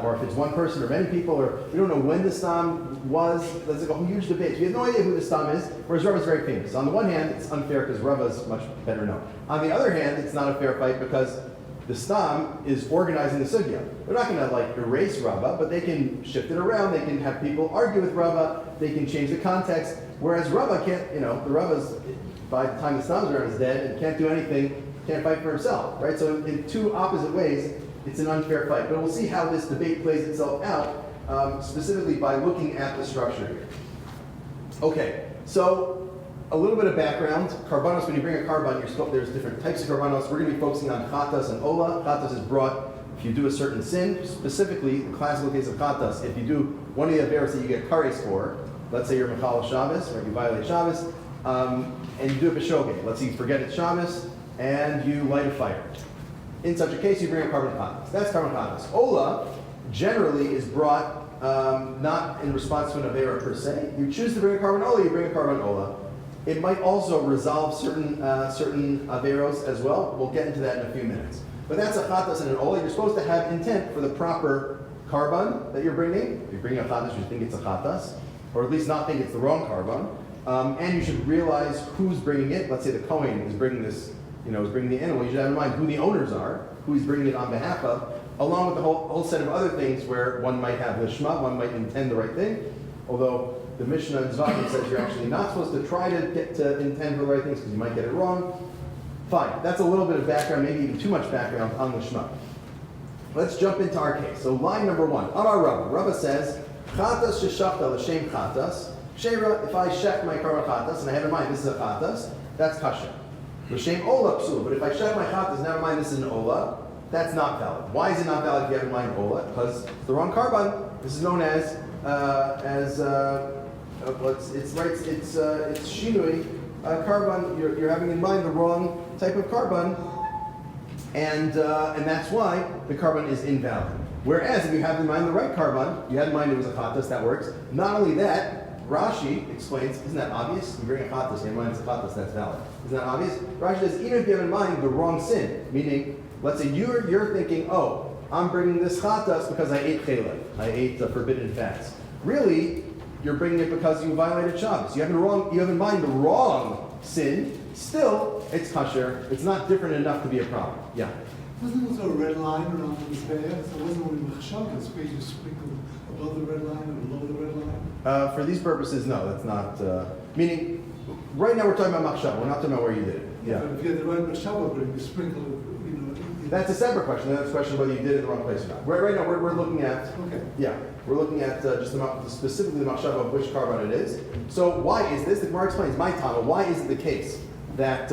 Or if it's one person or many people, or we don't know when the Stam was. There's like a huge debate. So we have no idea who the Stam is, whereas Rava's very famous. On the one hand, it's unfair because Rava's much better known. On the other hand, it's not a fair fight because the Stam is organizing the sugya. They're not going to erase Rava, but they can shift it around. They can have people argue with Rava. They can change the context. Whereas Rava can't, the Rava's, by the time the Stam's around, is dead and can't do anything, can't fight for himself, right? So in 2 opposite ways, it's an unfair fight. But we'll see how this debate plays itself out, specifically by looking at the structure here. Okay, so a little bit of background. Karbanos, when you bring a karban, there's different types of karbanos. We're going to be focusing on chatas and ola. Chatas is brought if you do a certain sin, specifically the classical case of chatas. If you do one of the averos that you get kares for, let's say you're Machal Shabbos, or you violate Shabbos, and you do it b'shogeg. Let's say you forget it's Shabbos, and you light a fire. In such a case, you bring a karban chatas. That's karban chatas. Ola generally is brought not in response to an avera per se. You choose to bring a karban ola, you bring a karban ola. It might also resolve certain averos as well. We'll get into that in a few minutes. But that's a chatas and an ola. You're supposed to have intent for the proper karban that you're bringing. If you're bringing a chatas, you think it's a chatas, or at least not think it's the wrong karban. And you should realize who's bringing it. Let's say the Kohen is bringing this, is bringing the animal. You should have in mind who the owners are, who he's bringing it on behalf of, along with the whole set of other things where one might have lishma, one might intend the right thing, although the Mishnah in Zvachim says you're actually not supposed to try to get to intend for the right things because you might get it wrong. Fine, that's a little bit of background, maybe even too much background on lishma. Let's jump into our case. So line number 1, Amar Rava. Rava says, chatas sheshachta l'shem chatas. Sheira, if I shech my karban chatas, and I have in mind this is a chatas, that's kasher. L'shem ola psul, but if I shech my chatas, never mind this is an ola, that's not valid. Why is it not valid if you have in mind ola? Because it's the wrong karban. This is known as it's shinui karban. You're having in mind the wrong type of karban, and that's why the karban is invalid. Whereas if you have in mind the right karban, you had in mind it was a chatas, that works. Not only that, Rashi explains, isn't that obvious? You bring a chatas, you have in mind it's a chatas, that's valid. Isn't that obvious? Rashi says even if you have in mind the wrong sin, meaning let's say you're thinking, oh, I'm bringing this chatas because I ate chelek, I ate forbidden fats. Really, you're bringing it because you violated Shabbos. You have in mind the wrong sin. Still, it's kasher. It's not different enough to be a problem. Yeah. Wasn't there also a red line around the Mizbeach? So it wasn't only Machshavas where you sprinkle above the red line and below the red line? For these purposes, no, that's not. Meaning, right now we're talking about machshava. We're not talking about where you did it. Yeah. But if you had the right Machshava, but if you sprinkle it, That's a separate question. That's a question of whether you did it in the wrong place or not. Right now, we're looking at, Okay. yeah, we're looking at specifically the machshava of which carbon it is. So why is this? The Gemara explains, my Tana, why is it the case that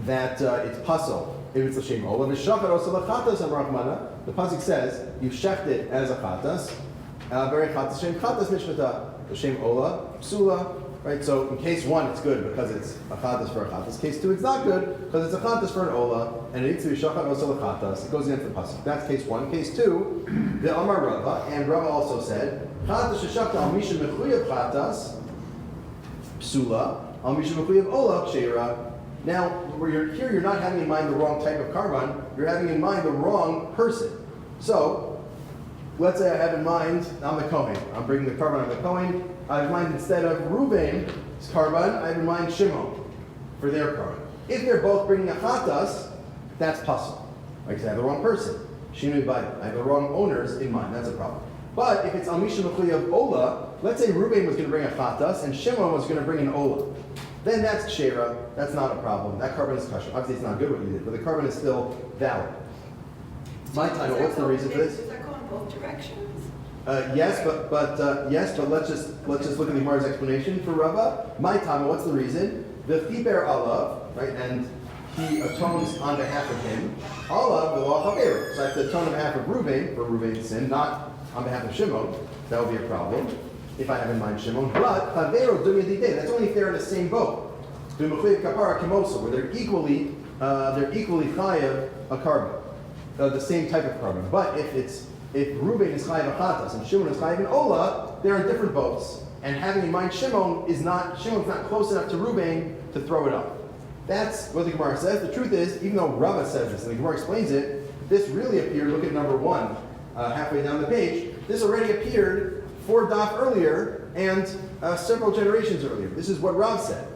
it's pasul if it's l'shem ola? V'shachar osa l'chatas amrachmana. The pasuk says you shecht it as a chatas. Very chatas shem chatas mishmata l'shem ola psula. Right. So in case one, it's good because it's a chatas for a chatas. Case two, it's not good because it's a chatas for an ola, and it needs to be shachar osa l'chatas. It goes against the pasuk. That's case one. Case two, the Amar Rava, and Rava also said chatas sheshachta al misha mechuyav chatas psula al misha mechuyav ola ksheira. Now, where you're not having in mind the wrong type of carbon, you're having in mind the wrong person. So, let's say I have in mind, I'm the Kohen. I'm bringing the carbon of the Kohen. I have in mind, instead of Reuben's carbon, I have in mind Shimon for their carbon. If they're both bringing a chatas, that's pasul. Like I have the wrong person. Shinui Biden. I have the wrong owners in mind. That's a problem. But if it's Amisha Mechuyav Ola, let's say Reuben was going to bring a chatas and Shimon was going to bring an Ola. Then that's kshera. That's not a problem. That carbon is kosher. Obviously, it's not good what you did, but the carbon is still valid. My title. What's the reason for this? Does that go in both directions? Yes, but let's just look at the Gemara's explanation for Rava. My time. What's the reason? The Fiber Alav, right, and he atones on behalf of him. Alav the law Chaver. So I have to atone on behalf of Reuben for Reuben's sin, not on behalf of Shimon. That would be a problem if I have in mind Shimon. But Chaveru Dumyadideh. That's only if they're in the same boat. B'mechuyev kapara kimosa, where they're equally chayav a carbon, the same type of carbon. But if Reuben is chayav a chatas and Shimon is chayav an ola, they're in different boats. And having in mind Shimon's not close enough to Reuben to throw it up. That's what the Gemara says. The truth is, even though Rava says this and the Gemara explains it, this really appeared. Look at number 1, halfway down the page. This already appeared 4 daf earlier and several generations earlier. This is what Rav said.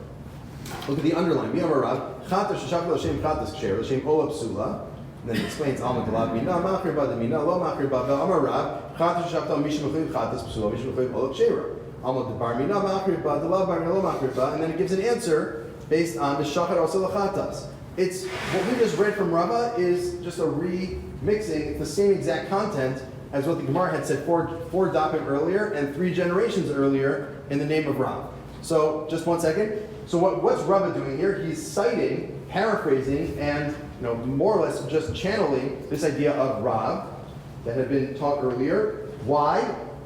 Look at the underline. V'amar Rav, chatas sheshachta l'shem chatas ksher, l'shem ola psula. And then it explains alma delav mina, machir ba mina, lo machir ba. V'amar Rav, chatas sheshachta misha mechuyev chatas psula, misha mechuyev ola ksheira. Alma debar mina, machir ba, delav bar mina, lo machir ba. And then it gives an answer based on the shachar osa l'chatas. It's what we just read from Rava is just a remixing. It's the same exact content as what the Gemara had said 4 dapim earlier and 3 generations earlier in the name of Rav. So just 1 second. So what's Rava doing here? He's citing, paraphrasing, and more or less just channeling this idea of Rav that had been taught earlier. Why?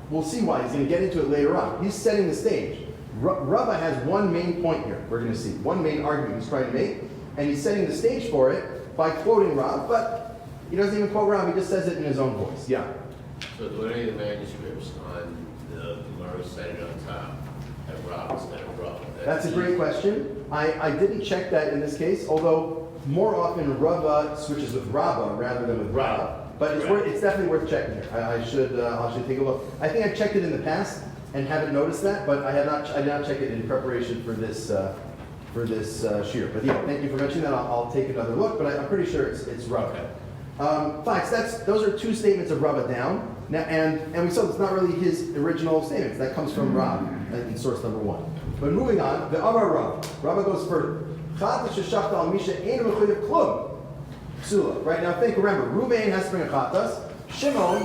We'll see why. He's going to get into it later on. He's setting the stage. Rava has one main point here. We're going to see one main argument he's trying to make, and he's setting the stage for it by quoting Rav. But he doesn't even quote Rav. He just says it in his own voice. Yeah. So do any of the manuscripts on the Gemara cited on top have Rav instead of Rav? That's a great question. I didn't check that in this case, although more often Rava switches with Rava rather than with Rav. But it's definitely worth checking here. I should take a look. I think I've checked it in the past and haven't noticed that, but I did not check it in preparation for this shiur. But yeah, thank you for mentioning that. I'll take another look, but I'm pretty sure it's Rava. Fine. So those are 2 statements of Rava down. Now, and we saw it's not really his original statements. That comes from Rav in source number 1. But moving on, the Amar Rav. Rava goes further. Chatas sheshachta al misha ein mechuyev klum. Psula. Right now, remember, Reuben has to bring a chatas. Shimon,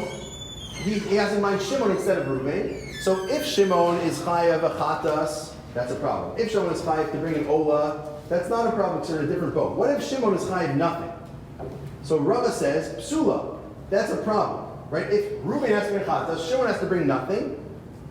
he has in mind Shimon instead of Reuben. So if Shimon is chayav a chatas, that's a problem. If Shimon is chayav to bring an ola, that's not a problem because they're in a different boat. What if Shimon is chayav nothing? So Rava says psula. That's a problem. Right? If Reuben has to bring chatas, Shimon has to bring nothing,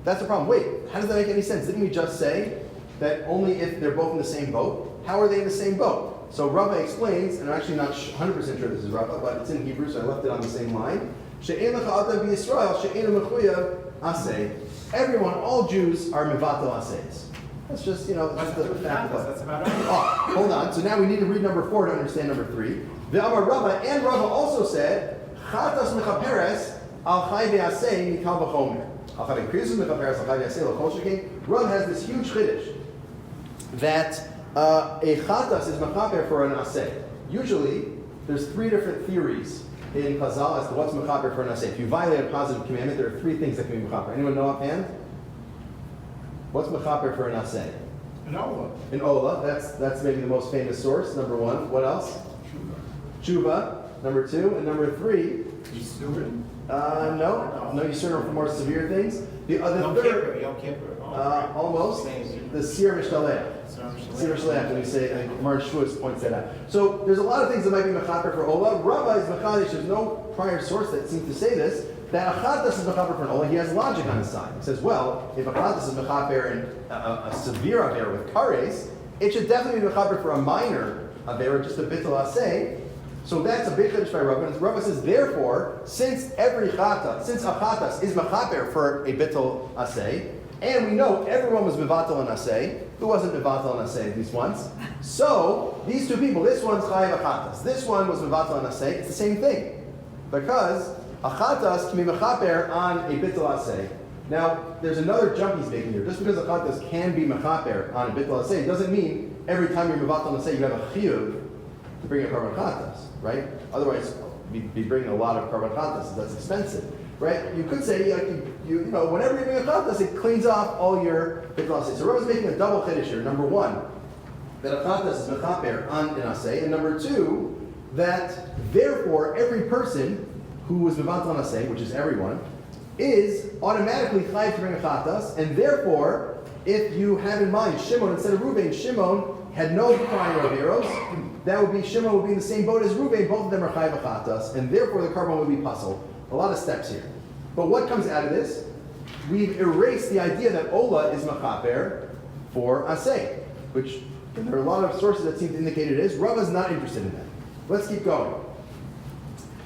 that's a problem. Wait, how does that make any sense? Didn't we just say that only if they're both in the same boat? How are they in the same boat? So Rava explains, and I'm actually not 100% sure this is Rava, but it's in Hebrew, so I left it on the same line. She'ein lecha adam b'Yisrael, she'ein mechuyev aseh. Everyone, all Jews are mevatel aseis. That's just, that's the fact of life. That's about right. Oh, hold on. So now we need to read number 4 to understand number 3. The Amar Rava, and Rava also said, Chatas mechaperes al chai ve'asei mikal v'chomer. Al chai ve'krizus mechaperes al chai ve'asei l'kol shekin. Rav has this huge chiddush that a chatas is mechaper for an asei. Usually, there's 3 different theories in Chazal as to what's mechaper for an asei. If you violate a positive commandment, there are 3 things that can be mechaper. Anyone know offhand? What's mechaper for an asei? An ola. An ola. That's maybe the most famous source. Number 1. What else? tshuva, number 2, and number 3. Yisurin? No, Yisurin for more severe things. The Yom third, Kippur, Yom Kippur. almost, the Sir Mishdaleh. Sir Mishdaleh, when we say, and Gemara Shavuos points that out. So there's a lot of things that might be mechaper for Ola. Rava is mechadish. There's no prior source that seems to say this. That achatas is mechaper for an Ola. He has logic on his side. He says, well, if achatas is mechaper in a severe aver with kares, it should definitely be mechaper for a minor aver, just a bittul aseh. So that's a big chiddush by Rava. And Rava says, therefore, since a chatas is mechaper for a bittul aseh, and we know everyone was mevatel and aseh, who wasn't mevatel and aseh at least once? So these two people, this one's chayav achatas, this one was mevatel and aseh. It's the same thing, because achatas can be mechaper on a bittul aseh. Now, there's another jump he's making here. Just because achatas can be mechaper on a bittul aseh doesn't mean every time you're mevatel and aseh you have a chiyuv to bring a korban chatas, right? Otherwise, you'd be bringing a lot of korban chatas. That's expensive, right? You could say, like, you know, whenever you bring a chatas, it cleans off all your bittul aseh. So Rava's making a double chiddush here. Number 1, that a chatas is mechaper on an aseh, and number 2, that therefore every person who was mevatel on aseh, which is everyone, is automatically chayav to bring a chatas, and therefore, if you have in mind Shimon instead of Reuven, Shimon had no prior averos, that would be, Shimon would be in the same boat as Reuven, both of them are chayav achatas, and therefore the carbon would be puzzled. A lot of steps here. But what comes out of this? We've erased the idea that Ola is machaper for aseh, which there are a lot of sources that seem to indicate it is. Rava is not interested in that. Let's keep going.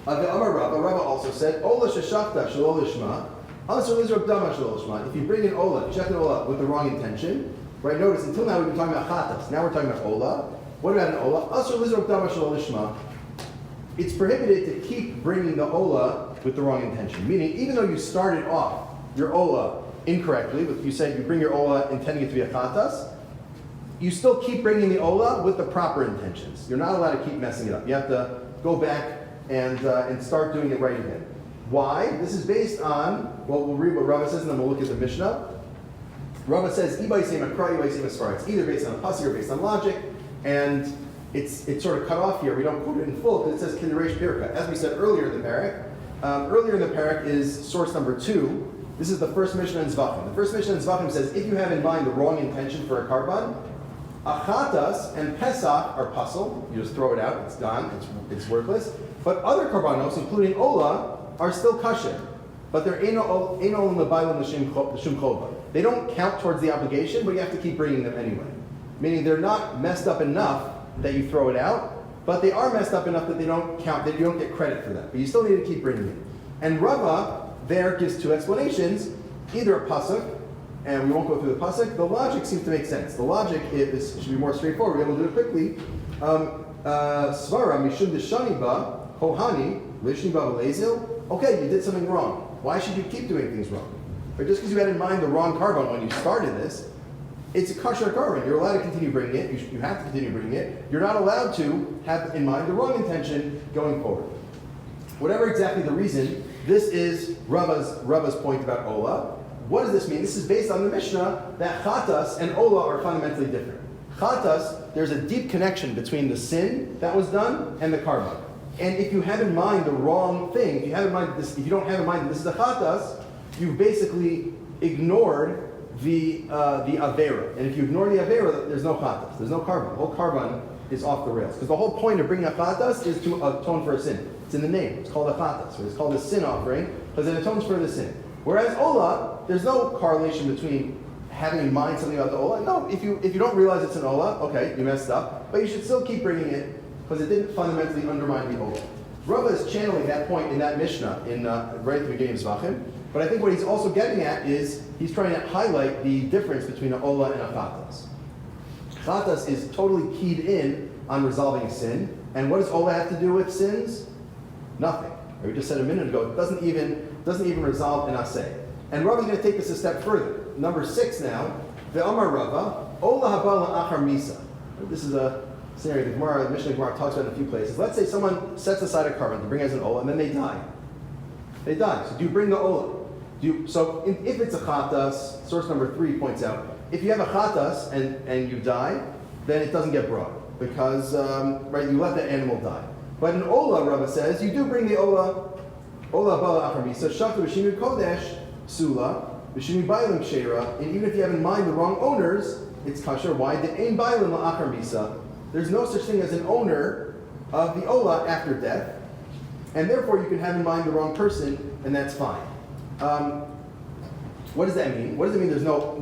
The Amar Rava also said, Ola sheshachta shelo lishma, asur lizrok dama shelo lishma. If you bring an Ola, you check an Ola with the wrong intention, right? Notice, until now we've been talking about chatas. Now we're talking about Ola. What about an Ola? Asur lizrok dama shelo lishma. It's prohibited to keep bringing the Ola with the wrong intention. Meaning, even though you started off your Ola incorrectly, you said you bring your Ola intending it to be a chatas, you still keep bringing the Ola with the proper intentions. You're not allowed to keep messing it up. You have to go back and start doing it right again. Why? This is based on, well, we'll read what Rava says and then we'll look at the Mishnah. Rava says, it's either based on a pasuk or based on logic, and it's sort of cut off here. We don't quote it in full because it says Kiduresh Pirka. As we said earlier in the parak, is source number 2. This is the first Mishnah in Zvachim. The first Mishnah in Zvachim says, if you have in mind the wrong intention for a karban, achatas and pesach are pasul. You just throw it out, it's gone, it's worthless. But other karbanos, including Ola, are still kosher. But they're eino lebaylim l'shum chova. They don't count towards the obligation, but you have to keep bringing them anyway. Meaning they're not messed up enough that you throw it out, but they are messed up enough that they don't count, that you don't get credit for that. But you still need to keep bringing it. And Rava there gives 2 explanations, either a pasuk, and we won't go through the pasuk. The logic seems to make sense. The logic should be more straightforward. We're able to do it quickly. Svara mishum deshani ba kohani lishni ba v'lezil. Okay, you did something wrong. Why should you keep doing things wrong? But just because you had in mind the wrong carbon when you started this, it's a kosher carbon. You're allowed to continue bringing it. You have to continue bringing it. You're not allowed to have in mind the wrong intention going forward. Whatever exactly the reason, this is Rava's point about Ola. What does this mean? This is based on the Mishnah that chatas and Ola are fundamentally different. Chatas, there's a deep connection between the sin that was done and the karma. And if you have in mind the wrong thing, if you don't have in mind that this is a chatas, you've basically ignored the avera. And if you ignore the avera, there's no chatas, there's no karma. The whole karban is off the rails. Because the whole point of bringing a chatas is to atone for a sin. It's in the name. It's called a chatas, or it's called a sin offering, because it atones for the sin. Whereas Ola, there's no correlation between having in mind something about the Ola. No, if you don't realize it's an Ola, okay, you messed up, but you should still keep bringing it because it didn't fundamentally undermine the Ola. Rava is channeling that point in that Mishnah right at the beginning of Zvachim, but I think what he's also getting at is he's trying to highlight the difference between an Ola and a Chatas. Chatas is totally keyed in on resolving a sin, and what does Ola have to do with sins? Nothing. We just said a minute ago, it doesn't even resolve an aseh. And Rava is going to take this a step further. Number 6 now, the Amar Rava, Ola habala achar misa. This is a scenario the Mishnah Gemara talks about in a few places. Let's say someone sets aside a carbon to bring as an Ola, and then they die. They die. So do you bring the Ola? If it's a chatas, source number 3 points out, if you have a chatas and you die, then it doesn't get brought because you let the animal die. But in Ola, Rava says, you do bring the Ola Bala Acharmisa, Shafta B'Shinu Kodesh, Sula, B'Shinu Bailim Sheira, and even if you have in mind the wrong owners, it's kosher. Why? The Ein Bailim Acharmisa. There's no such thing as an owner of the Ola after death, and therefore you can have in mind the wrong person, and that's fine. What does that mean? What does it mean there's no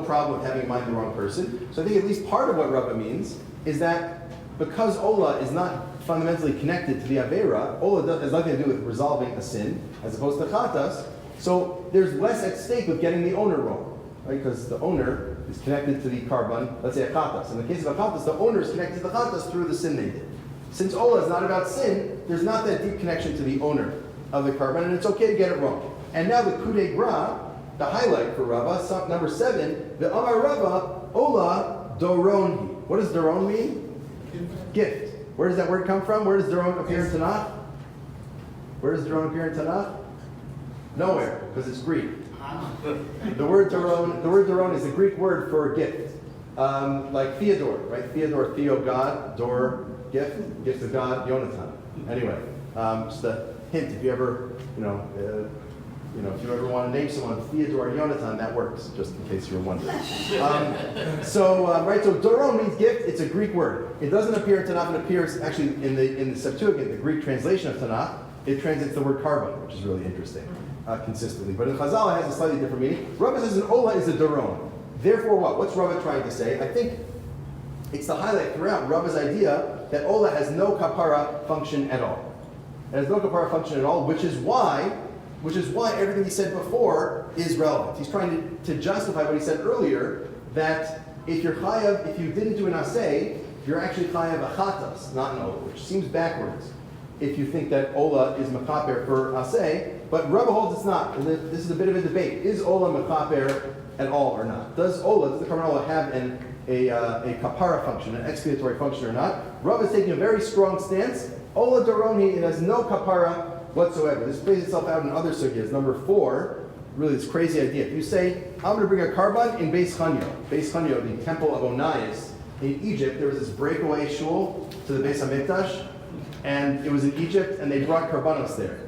problem with having in mind the wrong person? So I think at least part of what Rava means is that because Ola is not fundamentally connected to the Avera, Ola has nothing to do with resolving a sin, as opposed to Chatas, so there's less at stake with getting the owner wrong, right? Because the owner is connected to the Karban, let's say a Chatas. In the case of a Chatas, the owner is connected to the Chatas through the sin they did. Since Ola is not about sin, there's not that deep connection to the owner of the Karban, and it's okay to get it wrong. And now the coup de grace, the highlight for Rava, number 7, the Amar Rava, Ola Doronhi. What does Doron mean? Gift. Where does that word come from? Where does Doron appear in Tanakh? Where does Doron appear in Tanakh? Nowhere, because it's Greek. The word Doron is a Greek word for gift. Like Theodore, right? Theodore, Theo, God, Dor, gift, gift of God, Yonatan. Anyway, just a hint, if you ever, if you ever want to name someone Theodore or Yonatan, that works, just in case you're wondering. So Doron means gift. It's a Greek word. It doesn't appear in Tanakh. It appears actually in the Septuagint, the Greek translation of Tanakh. It translates the word carbon, which is really interesting, consistently. But in Chazal, it has a slightly different meaning. Rava says an Ola is a Doron. Therefore, what? What's Rava trying to say? I think it's the highlight throughout Rava's idea that Ola has no kapara function at all. It has no kapara function at all, which is why everything he said before is relevant. He's trying to justify what he said earlier, that if you didn't do an aseh, you're actually chayav a chatas, not an Ola, which seems backwards if you think that Ola is mechaper for aseh, but Rava holds it's not. And this is a bit of a debate. Is Ola mechaper at all or not? Does the Karban Ola have a kapara function, an expiatory function or not? Rava is taking a very strong stance. Ola Doroni, it has no kapara whatsoever. This plays itself out in other sugyas. Number 4, really this crazy idea. If you say, I'm going to bring a Karban in Beis Chanyo, the temple of Onias in Egypt, there was this breakaway shul to the Beis HaMikdash, and it was in Egypt, and they brought Karbanos there.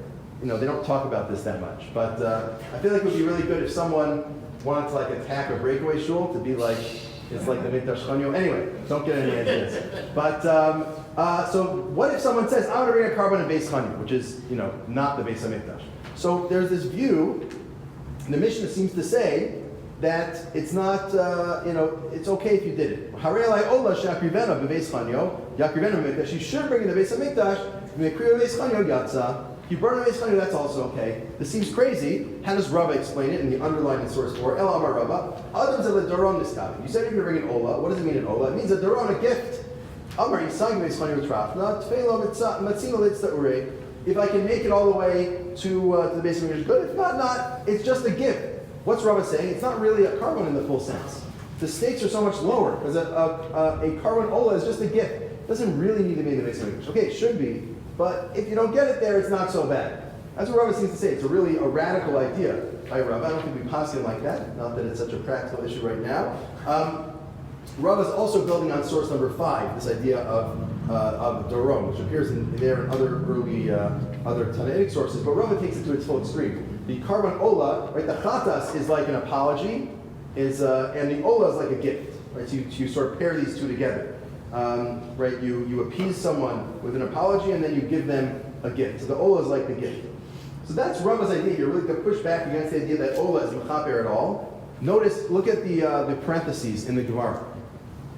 They don't talk about this that much, but I feel like it would be really good if someone wanted to attack a breakaway shul to be like, it's like the Mikdash Chanyo. Anyway, don't get any ideas. But so what if someone says, I'm going to bring a Karban in Beis Chanyo, which is, not the Beis HaMikdash. So there's this view, the Mishnah seems to say that it's not, it's okay if you did it. Harei alai ola she'akrivena bebeis Chanyo, yakrivena b'mikdash. You should bring in the Beis HaMikdash, v'mekriyo beis Chanyo yatsa. If you burn a Beis Chanyo, that's also okay. This seems crazy. How does Rava explain it in the underlined in source 4? El Amar Rava. Adam zeh ledoron niskaven. You said you're going to bring an Ola. What does it mean in Ola? It means a doron, a gift. Amar yisag beis Chanyo trafna tfeilo matzino litzta urei. If I can make it all the way to the Beis HaMikdash, good. If not. It's just a gift. What's Rava saying? It's not really a carbon in the full sense. The stakes are so much lower because a carbon Ola is just a gift. It doesn't really need to be in the Beis HaMikdash. Okay, it should be. But if you don't get it there, it's not so bad. That's what Rava seems to say. It's a radical idea by Rava. I don't think we pass it like that. Not that it's such a practical issue right now. Rava is also building on source number 5, this idea of Doron, which appears there in other early, other Talmudic sources. But Rava takes it to its full extreme. The Karban Ola, right? The Chatas is like an apology, and the Ola is like a gift, right? So you sort of pair these two together. Right, you appease someone with an apology and then you give them a gift. So the Ola is like the gift. So that's Rava's idea here, really to push back against the idea that Ola is mechaper at all. Notice, look at the parentheses in the Gemara.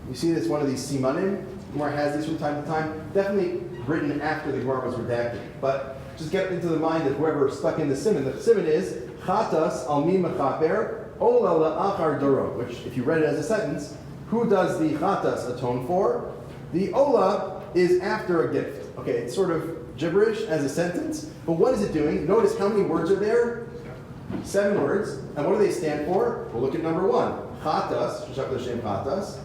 You see this one of these simanim? Gemara has these from time to time. Definitely written after the Gemara was redacted. But just get into the mind of whoever stuck in the siman. The siman is Chatas al mi mechaper Ola la'achar doro, which if you read it as a sentence, who does the Chatas atone for? The Ola is after a gift. Okay, it's sort of gibberish as a sentence, but what is it doing? Notice how many words are there? 7 words. And what do they stand for? Well, look at number 1. Chatas, sheshakta l'shem chatas.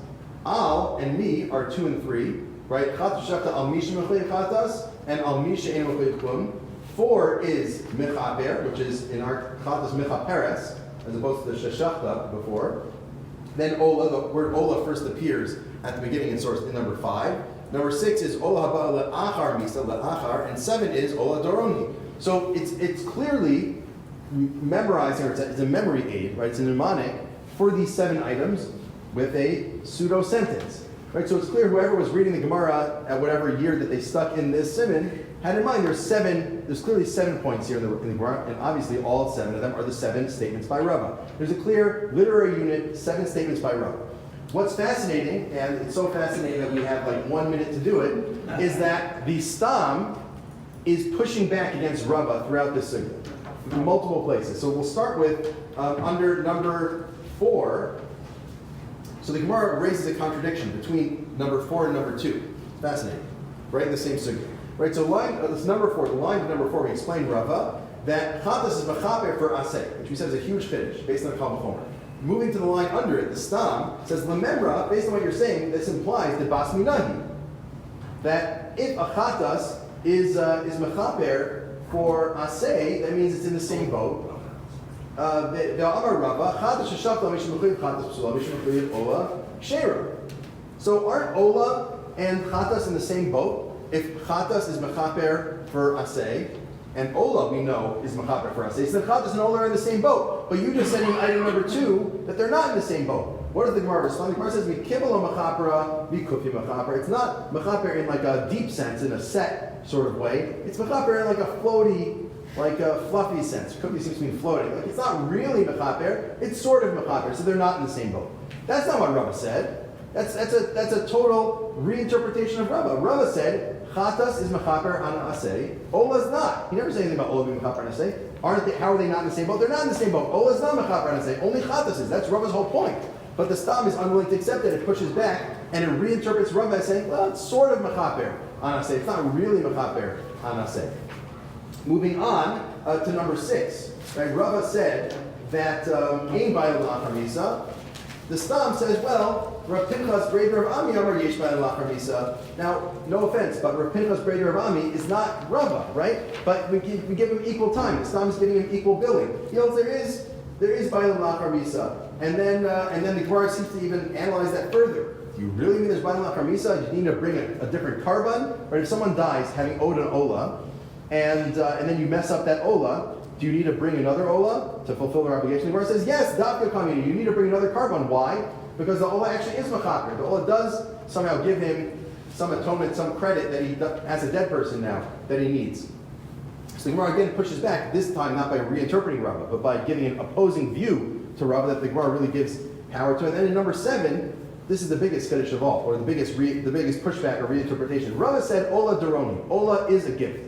Al and mi are 2 and 3, right? Chatas sheshakta al mi shemechlei chatas, and al mi she'en mechlei klum. 4 is mechaper, which is in our chatas mechaperes, as opposed to the sheshakta before. Then Ola, the word Ola first appears at the beginning in number 5. Number 6 is Ola haba le'achar misa le'achar, and 7 is Ola doroni. So it's clearly memorizing, or it's a memory aid, right? It's a mnemonic for these 7 items with a pseudo sentence, right? So it's clear whoever was reading the Gemara at whatever year that they stuck in this siman had in mind there's clearly 7 points here in the Gemara, and obviously all 7 of them are the 7 statements by Rava. There's a clear literary unit, 7 statements by Rava. What's fascinating, and it's so fascinating that we have like 1 minute to do it, is that the Stam is pushing back against Rava throughout this sugya in multiple places. So we'll start with under number 4. So the Gemara raises a contradiction between number 4 and number 2. Fascinating, right in the same sugya. Right, so this number 4, the line of number 4, we explained Rava that chatas is machaper for aseh, which we said is a huge finish based on Kal V'chomer. Moving to the line under it, the stam says lememra. Based on what you're saying, this implies the bas minahi, that if a chatas is machaper for aseh, that means it's in the same boat. The Amar Rava chatas sheshafta mishum mechuyev chatas psula mishum mechuyev ola sheira. So aren't ola and chatas in the same boat? If chatas is mechaper for aseh, and ola we know is mechaper for aseh, so then chatas and ola are in the same boat. But you just said in item number 2 that they're not in the same boat. What does the Gemara respond? The Gemara says mikibala mechapera, mikufi mechaper. It's not mechaper in like a deep sense, in a set sort of way. It's mechaper in like a floaty, like a fluffy sense. Kufi seems to mean floating. Like it's not really mechaper. It's sort of mechaper. So they're not in the same boat. That's not what Rava said. That's a total reinterpretation of Rava. Rava said chatas is mechaper on aseh. Ola is not. He never said anything about ola being mechaper on aseh. How are they not in the same boat? They're not in the same boat. Ola is not mechaper on aseh. Only chatas is. That's Rava's whole point. But the Stam is unwilling to accept it. It pushes back and it reinterprets Rava as saying, well, it's sort of mechaper on aseh. It's not really mechaper on aseh. Moving on to number 6. Right? Rava said that ain bayil lachar misa. The Stam says, well, Rav Pinchas Breder of Ami Amar Yesh Bayil Lachar Misa. Now, no offense, but Rav Pinchas Breder of Ami is not Rava, right? But we give him equal time. The Stam is giving him equal billing. He holds there is Bayil Lachar Misa, and then the Gemara seems to even analyze that further. Do you really mean there's Bayil Lachar Misa? You need to bring a different carbon, right? If someone dies having owed an ola, and then you mess up that ola, do you need to bring another ola to fulfill their obligation? The Gemara says, yes, dafka kamini. You need to bring another carbon. Why? Because the ola actually is mechaper. The ola does somehow give him some atonement, some credit that he as a dead person now that he needs. So the Gemara again pushes back, this time not by reinterpreting Rava, but by giving an opposing view to Rava that the Gemara really gives power to. And then in number 7, this is the biggest finish of all, or the biggest pushback or reinterpretation. Rava said, ola doroni. Ola is a gift.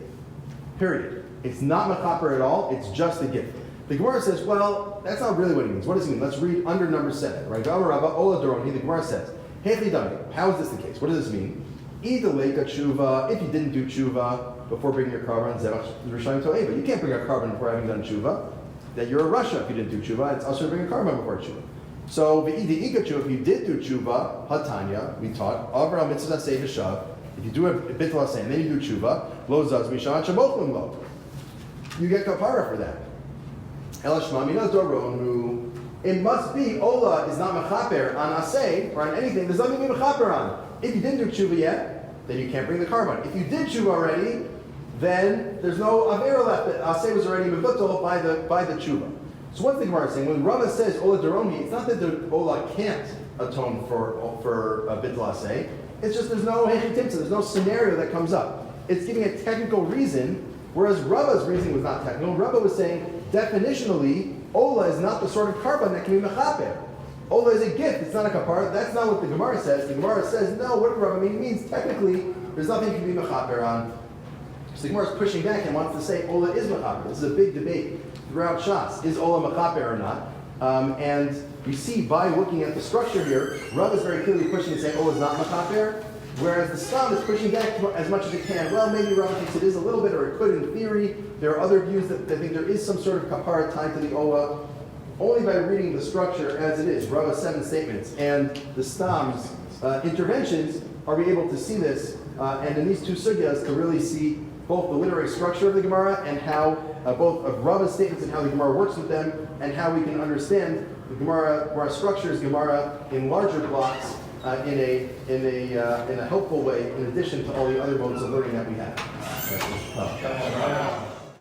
Period. It's not mechaper at all, it's just a gift. The Gemara says, well, that's not really what he means. What does he mean? Let's read under number 7. Right? Rava, ola doroni, the Gemara says, how is this the case? What does this mean? If you didn't do tshuva before bringing your carbon, but you can't bring a carbon before having done tshuva, that you're a rasha if you didn't do tshuva, it's also to bring a carbon before tshuva. So, if you did do tshuva, hatanya, we taught, avra mitzvah say v'shav, if you do a bittul aseh and then you do tshuva, lo zaz mishan shamochlim lo. You get kapara for that. It must be ola is not mechaper on aseh or on anything. There's nothing to be mechaper on. If you didn't do tshuva yet, then you can't bring the carbon. If you did tshuva already, then there's no avera left. That aseh was already mevutal by the tshuva. So what's the Gemara saying? When Rava says ola doroni, it's not that the ola can't atone for a bittul aseh. It's just there's no hechitimtza, there's no scenario that comes up. It's giving a technical reason. Whereas Rava's reasoning was not technical. Rava was saying, definitionally, ola is not the sort of carbon that can be mechaper. Ola is a gift, it's not a kapara. That's not what the Gemara says. The Gemara says, no, what does Rava mean? It means technically, there's nothing you can be mechaper on. So the Gemara is pushing back and wants to say ola is mechaper. This is a big debate throughout Shas. Is ola mechaper or not? And you see by looking at the structure here, Rava is very clearly pushing and saying ola is not mechaper. Whereas the Stam is pushing back as much as it can. Well, maybe Rava thinks it is a little bit, or it could in theory. There are other views that think there is some sort of kapara tied to the ola. Only by reading the structure as it is, Rava's 7 statements, and the Stam's interventions, are we able to see this, and in these 2 sugyas, to really see both the literary structure of the Gemara and how, both of Rava's statements and how the Gemara works with them, and how we can understand the Gemara structures Gemara in larger blocks in a helpful way, in addition to all the other modes of learning that we have.